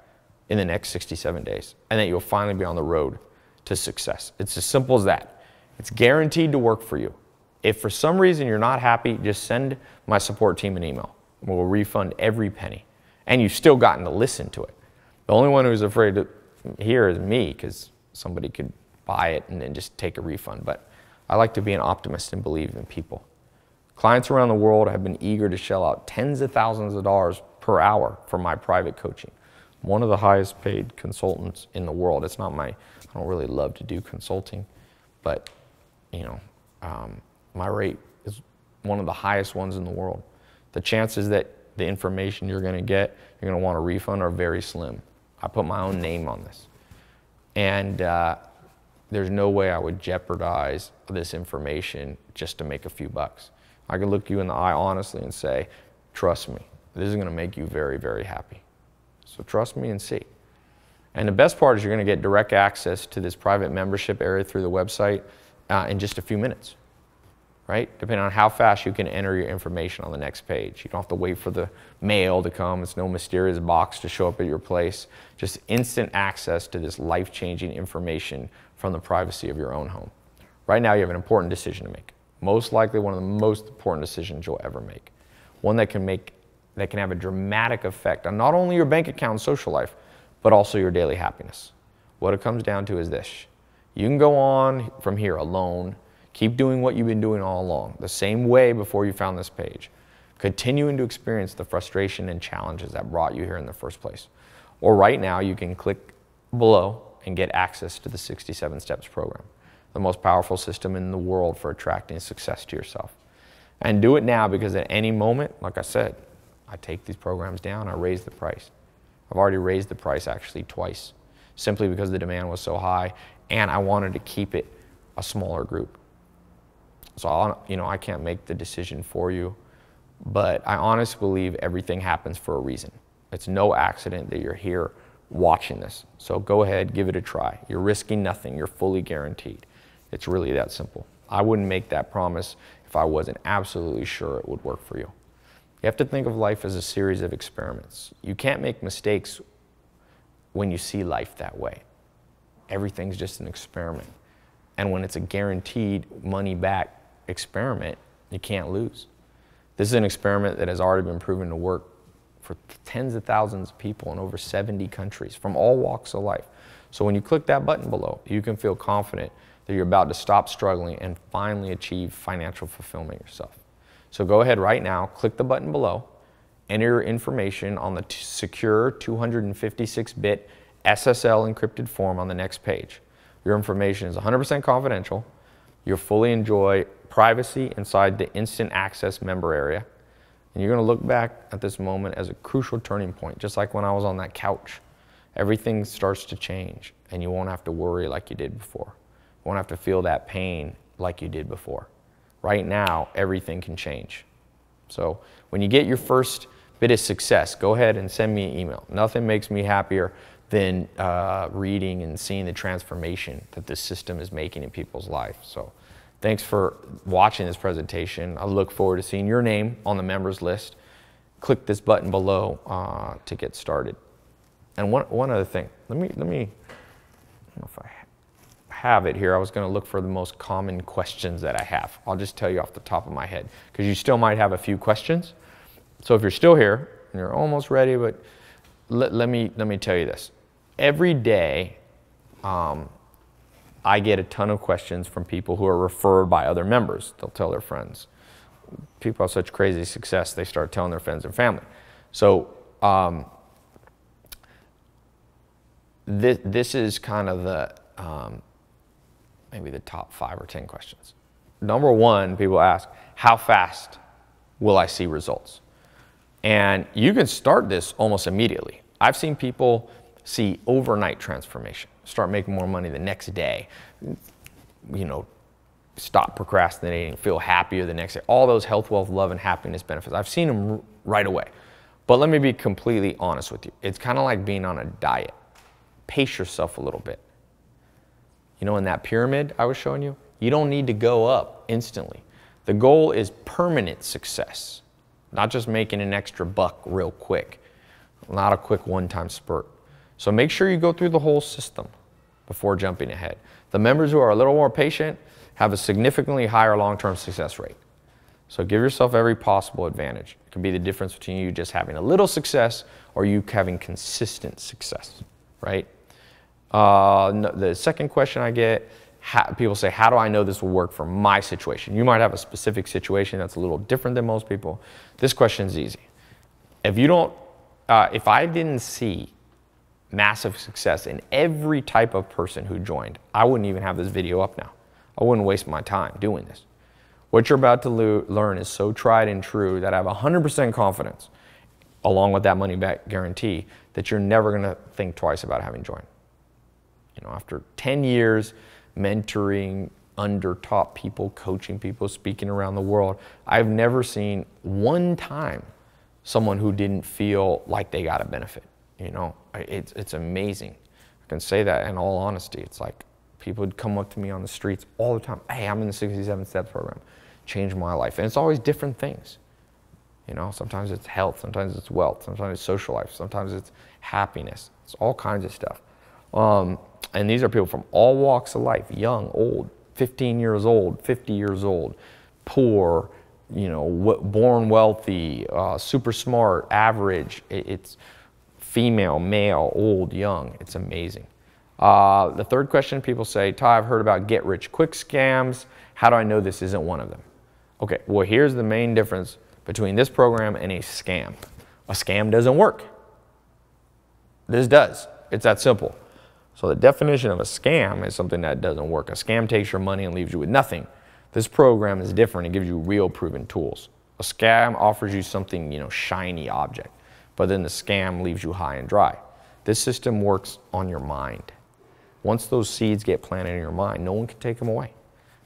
in the next 67 days, and that you'll finally be on the road to success. It's as simple as that. It's guaranteed to work for you. If for some reason you're not happy, just send my support team an email. We'll refund every penny. And you've still gotten to listen to it. The only one who's afraid to hear is me, because somebody could buy it and then just take a refund. But I like to be an optimist and believe in people. Clients around the world have been eager to shell out tens of thousands of dollars per hour for my private coaching. I'm one of the highest paid consultants in the world. It's not I don't really love to do consulting, but my rate is one of the highest ones in the world. The chances that the information you're going to want a refund are very slim. I put my own name on this. And there's no way I would jeopardize this information just to make a few bucks. I can look you in the eye honestly and say, trust me, this is going to make you very, very happy. So trust me and see. And the best part is you're going to get direct access to this private membership area through the website in just a few minutes, right? Depending on how fast you can enter your information on the next page. You don't have to wait for the mail to come. It's no mysterious box to show up at your place. Just instant access to this life-changing information from the privacy of your own home. Right now, you have an important decision to make. Most likely one of the most important decisions you'll ever make. One that can have a dramatic effect on not only your bank account and social life, but also your daily happiness. What it comes down to is this. You can go on from here alone, keep doing what you've been doing all along, the same way before you found this page, continuing to experience the frustration and challenges that brought you here in the first place. Or right now, you can click below and get access to the 67 Steps program, the most powerful system in the world for attracting success to yourself. And do it now, because at any moment, like I said, I take these programs down, I raise the price. I've already raised the price actually twice, simply because the demand was so high and I wanted to keep it a smaller group. So I can't make the decision for you, but I honestly believe everything happens for a reason. It's no accident that you're here watching this. So go ahead, give it a try. You're risking nothing. You're fully guaranteed. It's really that simple. I wouldn't make that promise if I wasn't absolutely sure it would work for you. You have to think of life as a series of experiments. You can't make mistakes when you see life that way. Everything's just an experiment. And when it's a guaranteed money-back experiment, you can't lose. This is an experiment that has already been proven to work for tens of thousands of people in over 70 countries from all walks of life. So when you click that button below, you can feel confident that you're about to stop struggling and finally achieve financial fulfillment yourself. So go ahead right now, click the button below, enter your information on the secure 256-bit SSL encrypted form on the next page. Your information is 100% confidential. You'll fully enjoy privacy inside the instant access member area. And you're going to look back at this moment as a crucial turning point, just like when I was on that couch. Everything starts to change, and you won't have to worry like you did before. You won't have to feel that pain like you did before. Right now, everything can change. So when you get your first bit of success, go ahead and send me an email. Nothing makes me happier than reading and seeing the transformation that this system is making in people's lives. So thanks for watching this presentation. I look forward to seeing your name on the members list. Click this button below to get started. And one other thing, let me, I don't know if I have it here. I was going to look for the most common questions that I have. I'll just tell you off the top of my head, because you still might have a few questions. So if you're still here and you're almost ready, but let me tell you this. Every day, I get a ton of questions from people who are referred by other members. They'll tell their friends. People have such crazy success, they start telling their friends and family. So this is kind of the maybe the top 5 or 10 questions. Number one, people ask, how fast will I see results? And you can start this almost immediately. I've seen people see overnight transformation, start making more money the next day, you know, stop procrastinating, feel happier the next day, all those health, wealth, love, and happiness benefits. I've seen them right away. But let me be completely honest with you. It's kind of like being on a diet. Pace yourself a little bit. You know, in that pyramid I was showing you, you don't need to go up instantly. The goal is permanent success, not just making an extra buck real quick, not a quick one-time spurt. So make sure you go through the whole system before jumping ahead. The members who are a little more patient have a significantly higher long-term success rate. So give yourself every possible advantage. It can be the difference between you just having a little success or you having consistent success, right? The second question I get, people say, how do I know this will work for my situation? You might have a specific situation that's a little different than most people. This question is easy. If I didn't see massive success in every type of person who joined, I wouldn't even have this video up now. I wouldn't waste my time doing this. What you're about to learn is so tried and true that I have 100% confidence, along with that money back guarantee, that you're never going to think twice about having joined. You know, after 10 years mentoring under top people, coaching people, speaking around the world, I've never seen one time someone who didn't feel like they got a benefit. You know, it's amazing. I can say that in all honesty. It's like people would come up to me on the streets all the time. Hey, I'm in the 67 Steps program. Changed my life. And it's always different things. You know, sometimes it's health, sometimes it's wealth, sometimes it's social life, sometimes it's happiness. It's all kinds of stuff. And these are people from all walks of life, young, old, 15 years old, 50 years old, poor, you know, born wealthy, super smart, average. It's female, male, old, young. It's amazing. The third question, people say, Tai, I've heard about get-rich-quick scams. How do I know this isn't one of them? Okay, well, here's the main difference between this program and a scam. A scam doesn't work. This does. It's that simple. So the definition of a scam is something that doesn't work. A scam takes your money and leaves you with nothing. This program is different. It gives you real proven tools. A scam offers you something, you know, shiny object, but then the scam leaves you high and dry. This system works on your mind. Once those seeds get planted in your mind, no one can take them away.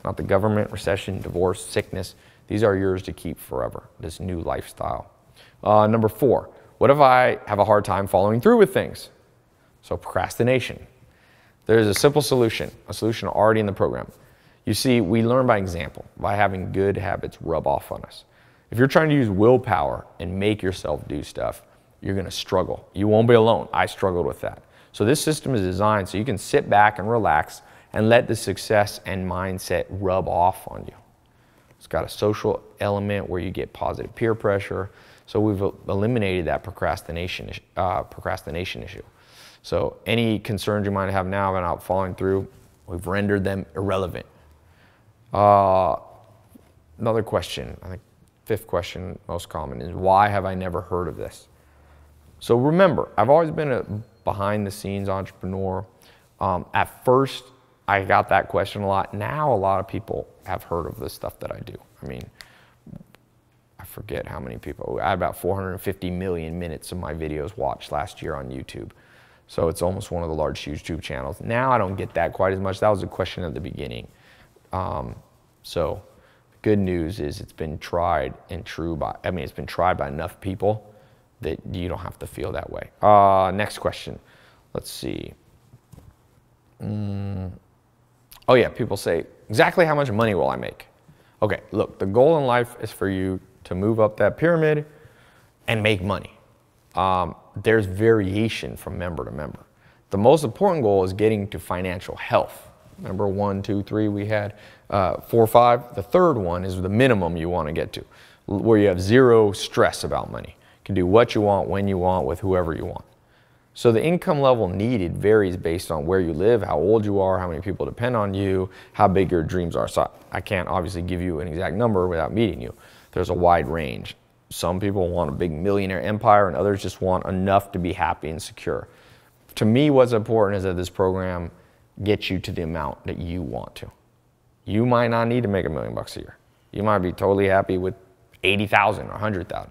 Not the government, recession, divorce, sickness. These are yours to keep forever, this new lifestyle. Number 4, what if I have a hard time following through with things? So procrastination. There's a simple solution, a solution already in the program. You see, we learn by example, by having good habits rub off on us. If you're trying to use willpower and make yourself do stuff, you're going to struggle. You won't be alone. I struggled with that. So this system is designed so you can sit back and relax and let the success and mindset rub off on you. It's got a social element where you get positive peer pressure. So we've eliminated that procrastination issue. So any concerns you might have now about following through, we've rendered them irrelevant. Another question, I think 5th question, most common, is why have I never heard of this? So remember, I've always been a behind-the-scenes entrepreneur. At first, I got that question a lot. Now a lot of people have heard of the stuff that I do. I mean, I forget how many people. I had about 450 million minutes of my videos watched last year on YouTube. So it's almost one of the large YouTube channels. Now I don't get that quite as much. That was a question at the beginning. So the good news is it's been tried and true by, it's been tried by enough people that you don't have to feel that way. Next question. Let's see. Oh yeah, people say, exactly how much money will I make? Okay, look, the goal in life is for you to move up that pyramid and make money. There's variation from member to member. The most important goal is getting to financial health. Remember 1, 2, 3 we had, 4, 5. The third one is the minimum you want to get to, where you have zero stress about money. You can do what you want, when you want, with whoever you want. So the income level needed varies based on where you live, how old you are, how many people depend on you, how big your dreams are. So I can't obviously give you an exact number without meeting you. There's a wide range. Some people want a big millionaire empire and others just want enough to be happy and secure. To me, what's important is that this program gets you to the amount that you want to. You might not need to make $1 million a year. You might be totally happy with 80,000 or 100,000.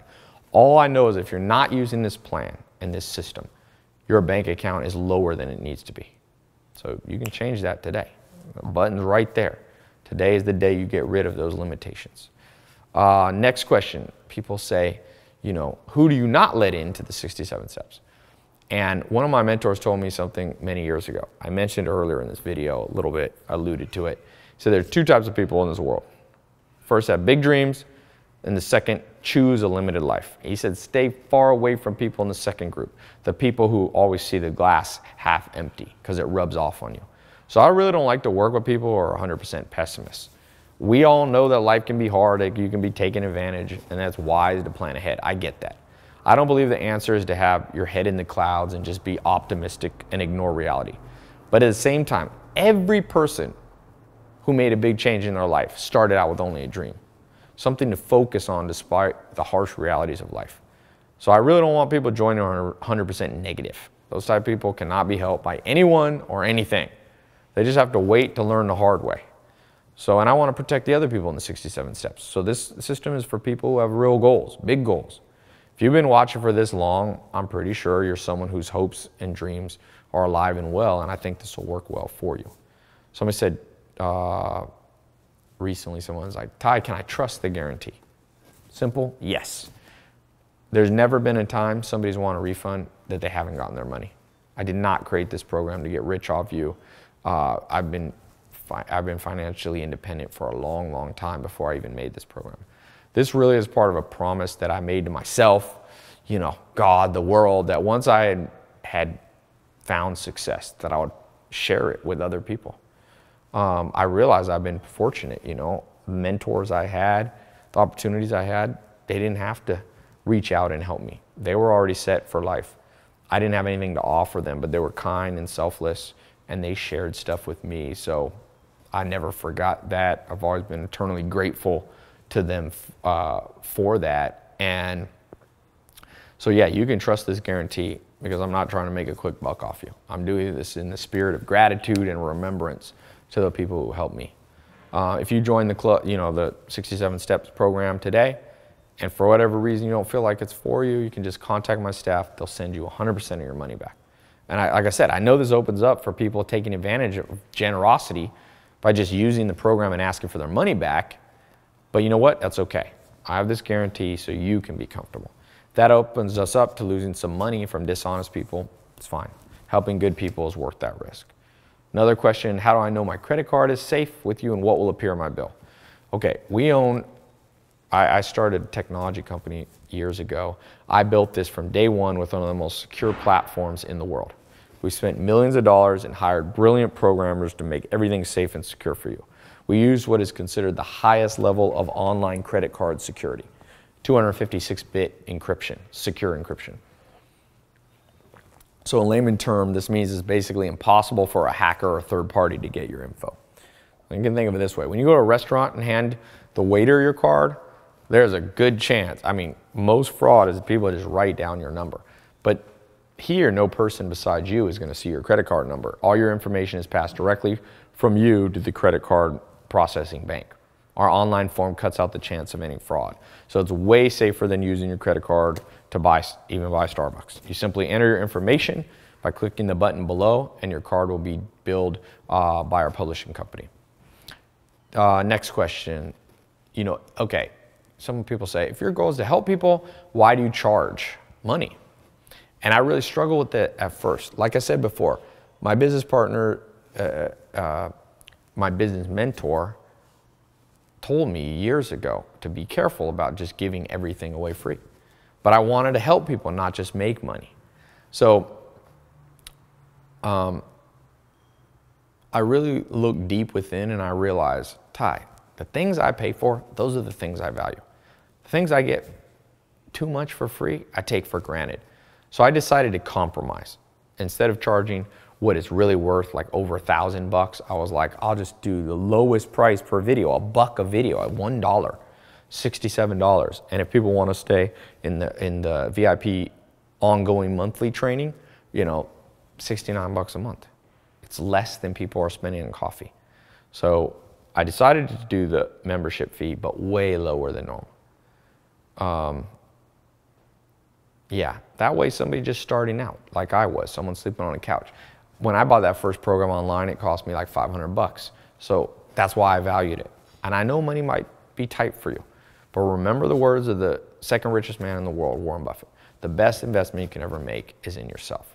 All I know is if you're not using this plan and this system, your bank account is lower than it needs to be. So you can change that today. The button's right there. Today is the day you get rid of those limitations. Next question. People say, you know, who do you not let into the 67 steps? And one of my mentors told me something many years ago. I mentioned earlier in this video a little bit, alluded to it. So there's two types of people in this world. First, have big dreams, and the second, choose a limited life. He said, stay far away from people in the second group, the people who always see the glass half empty because it rubs off on you. So I really don't like to work with people who are 100% pessimists. We all know that life can be hard, you can be taken advantage, and that's wise to plan ahead. I get that. I don't believe the answer is to have your head in the clouds and just be optimistic and ignore reality. But at the same time, every person who made a big change in their life started out with only a dream. Something to focus on despite the harsh realities of life. So I really don't want people joining 100% negative. Those type of people cannot be helped by anyone or anything. They just have to wait to learn the hard way. So, and I want to protect the other people in the 67 steps. So this system is for people who have real goals, big goals. If you've been watching for this long, I'm pretty sure you're someone whose hopes and dreams are alive and well, and I think this will work well for you. Somebody said, recently someone was like, Tai, can I trust the guarantee? Simple, yes. There's never been a time somebody's want a refund that they haven't gotten their money. I did not create this program to get rich off you. I've been financially independent for a long, long time before I even made this program. This really is part of a promise that I made to myself, you know, God, the world, that once I had found success, that I would share it with other people. I realized I've been fortunate, you know, mentors I had, the opportunities I had, they didn't have to reach out and help me. They were already set for life. I didn't have anything to offer them, but they were kind and selfless, and they shared stuff with me. So I never forgot that. I've always been eternally grateful to them for that. And so yeah, you can trust this guarantee because I'm not trying to make a quick buck off you. I'm doing this in the spirit of gratitude and remembrance to the people who helped me. If you join the club, you know, the 67 Steps program today, and for whatever reason you don't feel like it's for you, you can just contact my staff. They'll send you 100% of your money back. And like I said, I know this opens up for people taking advantage of generosity by just using the program and asking for their money back. But you know what? That's okay. I have this guarantee so you can be comfortable. That opens us up to losing some money from dishonest people. It's fine. Helping good people is worth that risk. Another question, how do I know my credit card is safe with you and what will appear on my bill? Okay, I started a technology company years ago. I built this from day one with one of the most secure platforms in the world. We spent millions of dollars and hired brilliant programmers to make everything safe and secure for you. We used what is considered the highest level of online credit card security, 256-bit encryption, secure encryption. So in layman term, this means it's basically impossible for a hacker or a third party to get your info. You can think of it this way. When you go to a restaurant and hand the waiter your card, there's a good chance. I mean, most fraud is people just write down your number. But here, no person besides you is going to see your credit card number. All your information is passed directly from you to the credit card processing bank. Our online form cuts out the chance of any fraud. So it's way safer than using your credit card to even buy Starbucks. You simply enter your information by clicking the button below, and your card will be billed by our publishing company. Next question. You know, okay, some people say, if your goal is to help people, why do you charge money? And I really struggle with that at first. Like I said before, my business partner, my business mentor, told me years ago to be careful about just giving everything away free. But I wanted to help people, not just make money. So I I really look deep within and I realize, Tai, the things I pay for, those are the things I value. The things I get too much for free, I take for granted. So I decided to compromise. Instead of charging what it's really worth, like over $1,000, I was like, I'll just do the lowest price per video, $1 a video at $1, $67. And if people want to stay in the VIP ongoing monthly training, you know, $69 a month. It's less than people are spending on coffee. So I decided to do the membership fee, but way lower than normal. Yeah, that way somebody just starting out, like I was, someone sleeping on a couch. When I bought that first program online, it cost me like $500. So that's why I valued it. And I know money might be tight for you, but remember the words of the second richest man in the world, Warren Buffett. The best investment you can ever make is in yourself.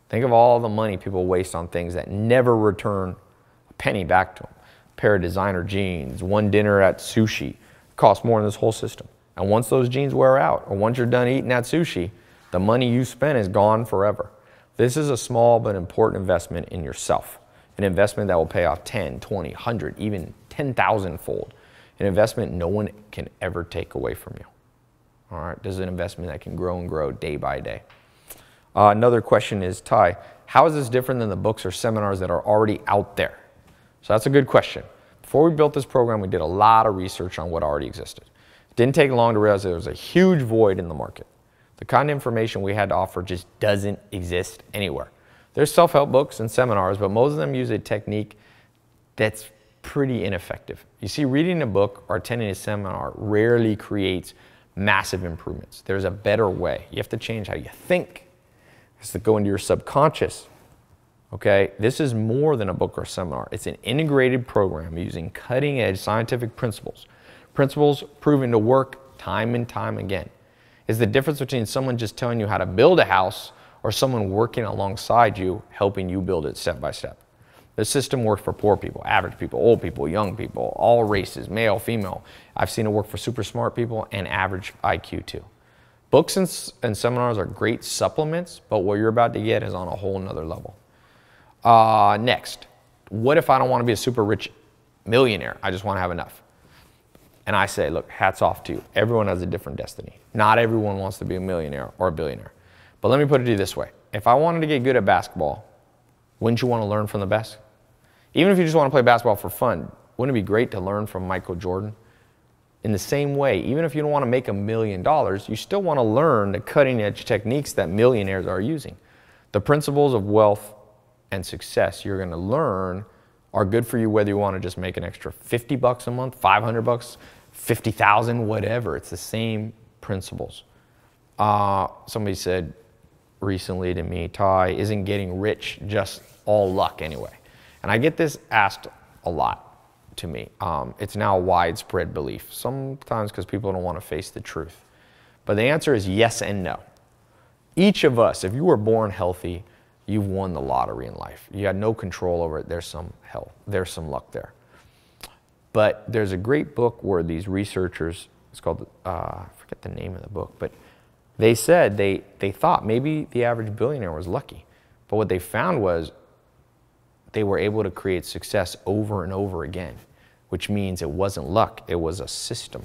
Think of all the money people waste on things that never return a penny back to them. A pair of designer jeans, one dinner at sushi, costs more than this whole system. And once those jeans wear out, or once you're done eating that sushi, the money you spent is gone forever. This is a small but important investment in yourself. An investment that will pay off 10, 20, 100, even 10,000 fold. An investment no one can ever take away from you. All right, this is an investment that can grow and grow day by day. Another question is, Tai, how is this different than the books or seminars that are already out there? So that's a good question. Before we built this program, we did a lot of research on what already existed. It didn't take long to realize there was a huge void in the market. The kind of information we had to offer just doesn't exist anywhere. There's self-help books and seminars, but most of them use a technique that's pretty ineffective. You see, reading a book or attending a seminar rarely creates massive improvements. There's a better way. You have to change how you think. It's to go into your subconscious. Okay, this is more than a book or seminar. It's an integrated program using cutting-edge scientific principles. Principles proven to work time and time again. It's the difference between someone just telling you how to build a house or someone working alongside you, helping you build it step by step. The system works for poor people, average people, old people, young people, all races, male, female. I've seen it work for super smart people and average IQ too. Books and seminars are great supplements, but what you're about to get is on a whole nother level. Next, what if I don't want to be a super rich millionaire? I just want to have enough. And I say, look, hats off to you. Everyone has a different destiny. Not everyone wants to be a millionaire or a billionaire. But let me put it to you this way. If I wanted to get good at basketball, wouldn't you want to learn from the best? Even if you just want to play basketball for fun, wouldn't it be great to learn from Michael Jordan? In the same way, even if you don't want to make $1 million, you still want to learn the cutting edge techniques that millionaires are using. The principles of wealth and success you're going to learn are good for you whether you want to just make an extra $50 a month, $500, 50,000, whatever. It's the same principles. Somebody said recently to me, Tai, isn't getting rich just all luck anyway? And I get this asked a lot to me. It's now a widespread belief, sometimes because people don't want to face the truth. But the answer is yes and no. Each of us, if you were born healthy, you've won the lottery in life. You had no control over it. There's some hell. There's some luck there. But there's a great book where these researchers, it's called, I forget the name of the book, but they said they thought maybe the average billionaire was lucky. But what they found was they were able to create success over and over again, which means it wasn't luck, it was a system.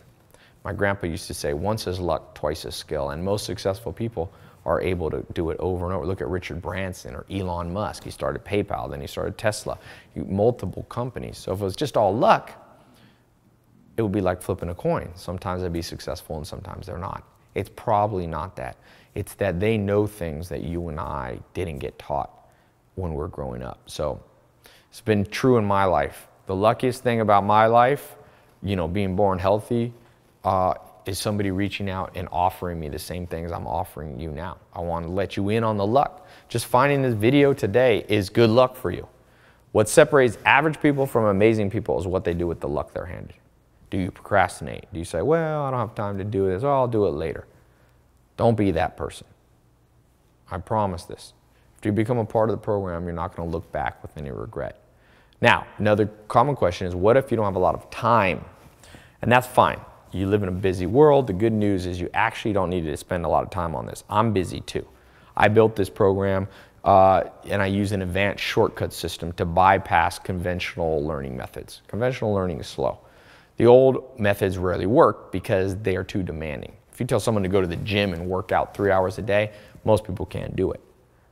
My grandpa used to say, once is luck, twice is skill. And most successful people are able to do it over and over. Look at Richard Branson or Elon Musk. He started PayPal, then he started Tesla, multiple companies. So if it was just all luck, it would be like flipping a coin. Sometimes they'd be successful and sometimes they're not. It's probably not that. It's that they know things that you and I didn't get taught when we're growing up. So it's been true in my life. The luckiest thing about my life, being born healthy, is somebody reaching out and offering me the same things I'm offering you now. I want to let you in on the luck. Just finding this video today is good luck for you. What separates average people from amazing people is what they do with the luck they're handed. Do you procrastinate? Do you say, well, I don't have time to do this, or I'll do it later? Don't be that person. I promise this. If you become a part of the program, you're not going to look back with any regret. Now, another common question is, what if you don't have a lot of time? And that's fine. You live in a busy world. The good news is you actually don't need to spend a lot of time on this. I'm busy too. I built this program and I use an advanced shortcut system to bypass conventional learning methods. Conventional learning is slow. The old methods rarely work because they are too demanding. If you tell someone to go to the gym and work out 3 hours a day, most people can't do it.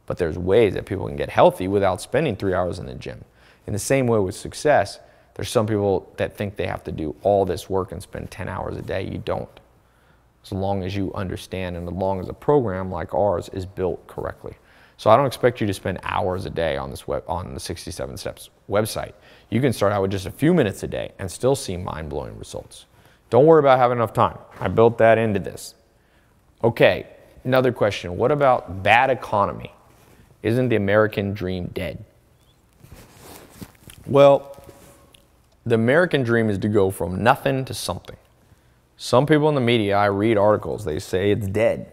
But there's ways that people can get healthy without spending 3 hours in the gym. In the same way with success, there's some people that think they have to do all this work and spend 10 hours a day. You don't. As long as you understand and as long as a program like ours is built correctly. So I don't expect you to spend hours a day on the 67 Steps website. You can start out with just a few minutes a day and still see mind-blowing results. Don't worry about having enough time. I built that into this. Okay, another question. What about bad economy? Isn't the American dream dead? Well, the American dream is to go from nothing to something. Some people in the media, I read articles, they say it's dead.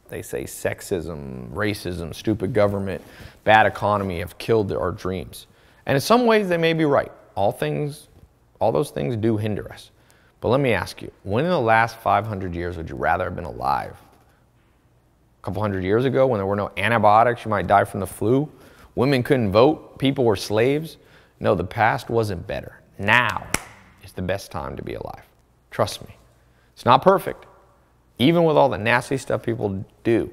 They say sexism, racism, stupid government, bad economy have killed our dreams. And in some ways, they may be right. All those things do hinder us. But let me ask you, when in the last 500 years would you rather have been alive? A couple hundred years ago, when there were no antibiotics, you might die from the flu. Women couldn't vote. People were slaves. No, the past wasn't better. Now is the best time to be alive. Trust me. It's not perfect. Even with all the nasty stuff people do,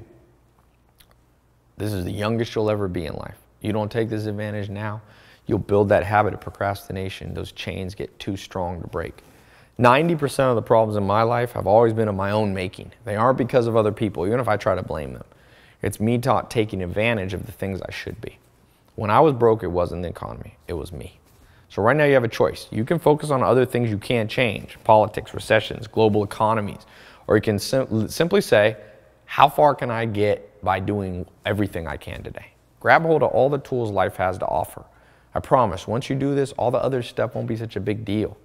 this is the youngest you'll ever be in life. You don't take this advantage now, you'll build that habit of procrastination. Those chains get too strong to break. 90% of the problems in my life have always been of my own making. They aren't because of other people, even if I try to blame them. It's me taking advantage of the things I should be. When I was broke, it wasn't the economy, it was me. So right now you have a choice. You can focus on other things you can't change, politics, recessions, global economies, or you can simply say, how far can I get by doing everything I can today? Grab hold of all the tools life has to offer. I promise, once you do this, all the other stuff won't be such a big deal.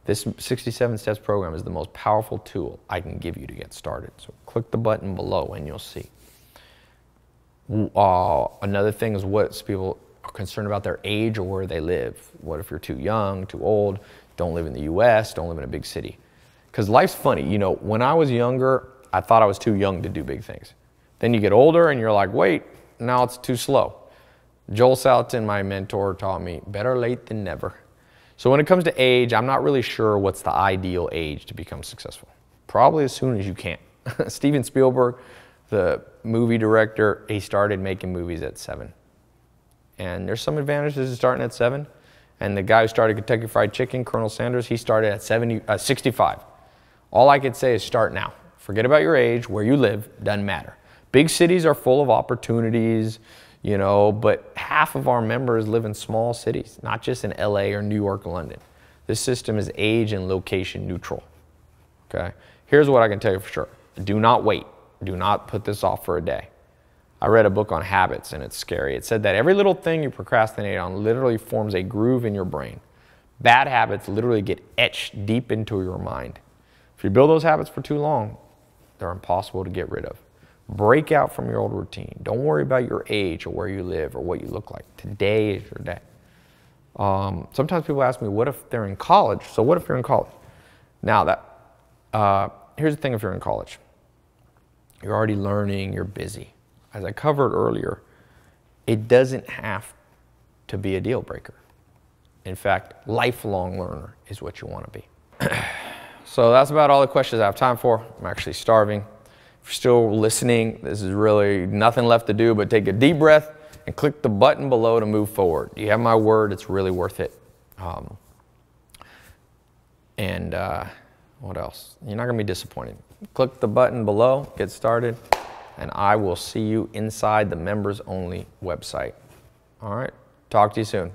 This 67 Steps program is the most powerful tool I can give you to get started. So click the button below and you'll see. Another thing is what people are concerned about their age or where they live. What if you're too young, too old, don't live in the US, don't live in a big city? Because life's funny. You know, when I was younger, I thought I was too young to do big things. Then you get older and you're like, wait, now it's too slow. Joel Salatin, my mentor, taught me, better late than never. So when it comes to age, I'm not really sure what's the ideal age to become successful. Probably as soon as you can. Steven Spielberg, the movie director, he started making movies at 7. And there's some advantages to starting at 7. And the guy who started Kentucky Fried Chicken, Colonel Sanders, he started at 65. All I could say is start now. Forget about your age, where you live, doesn't matter. Big cities are full of opportunities, you know, but half of our members live in small cities, not just in LA or New York or London. This system is age and location neutral, okay? Here's what I can tell you for sure. Do not wait. Do not put this off for a day. I read a book on habits and it's scary. It said that every little thing you procrastinate on literally forms a groove in your brain. Bad habits literally get etched deep into your mind. If you build those habits for too long, they're impossible to get rid of. Break out from your old routine. Don't worry about your age or where you live or what you look like. Today is your day. Sometimes people ask me, what if they're in college? So what if you're in college? Now, here's the thing if you're in college. You're already learning, you're busy. As I covered earlier, it doesn't have to be a deal breaker. In fact, lifelong learner is what you want to be. So that's about all the questions I have time for. I'm actually starving. If you're still listening, this is really nothing left to do but take a deep breath and click the button below to move forward. You have my word, it's really worth it. What else? You're not going to be disappointed. Click the button below, get started, and I will see you inside the members only website. All right, talk to you soon.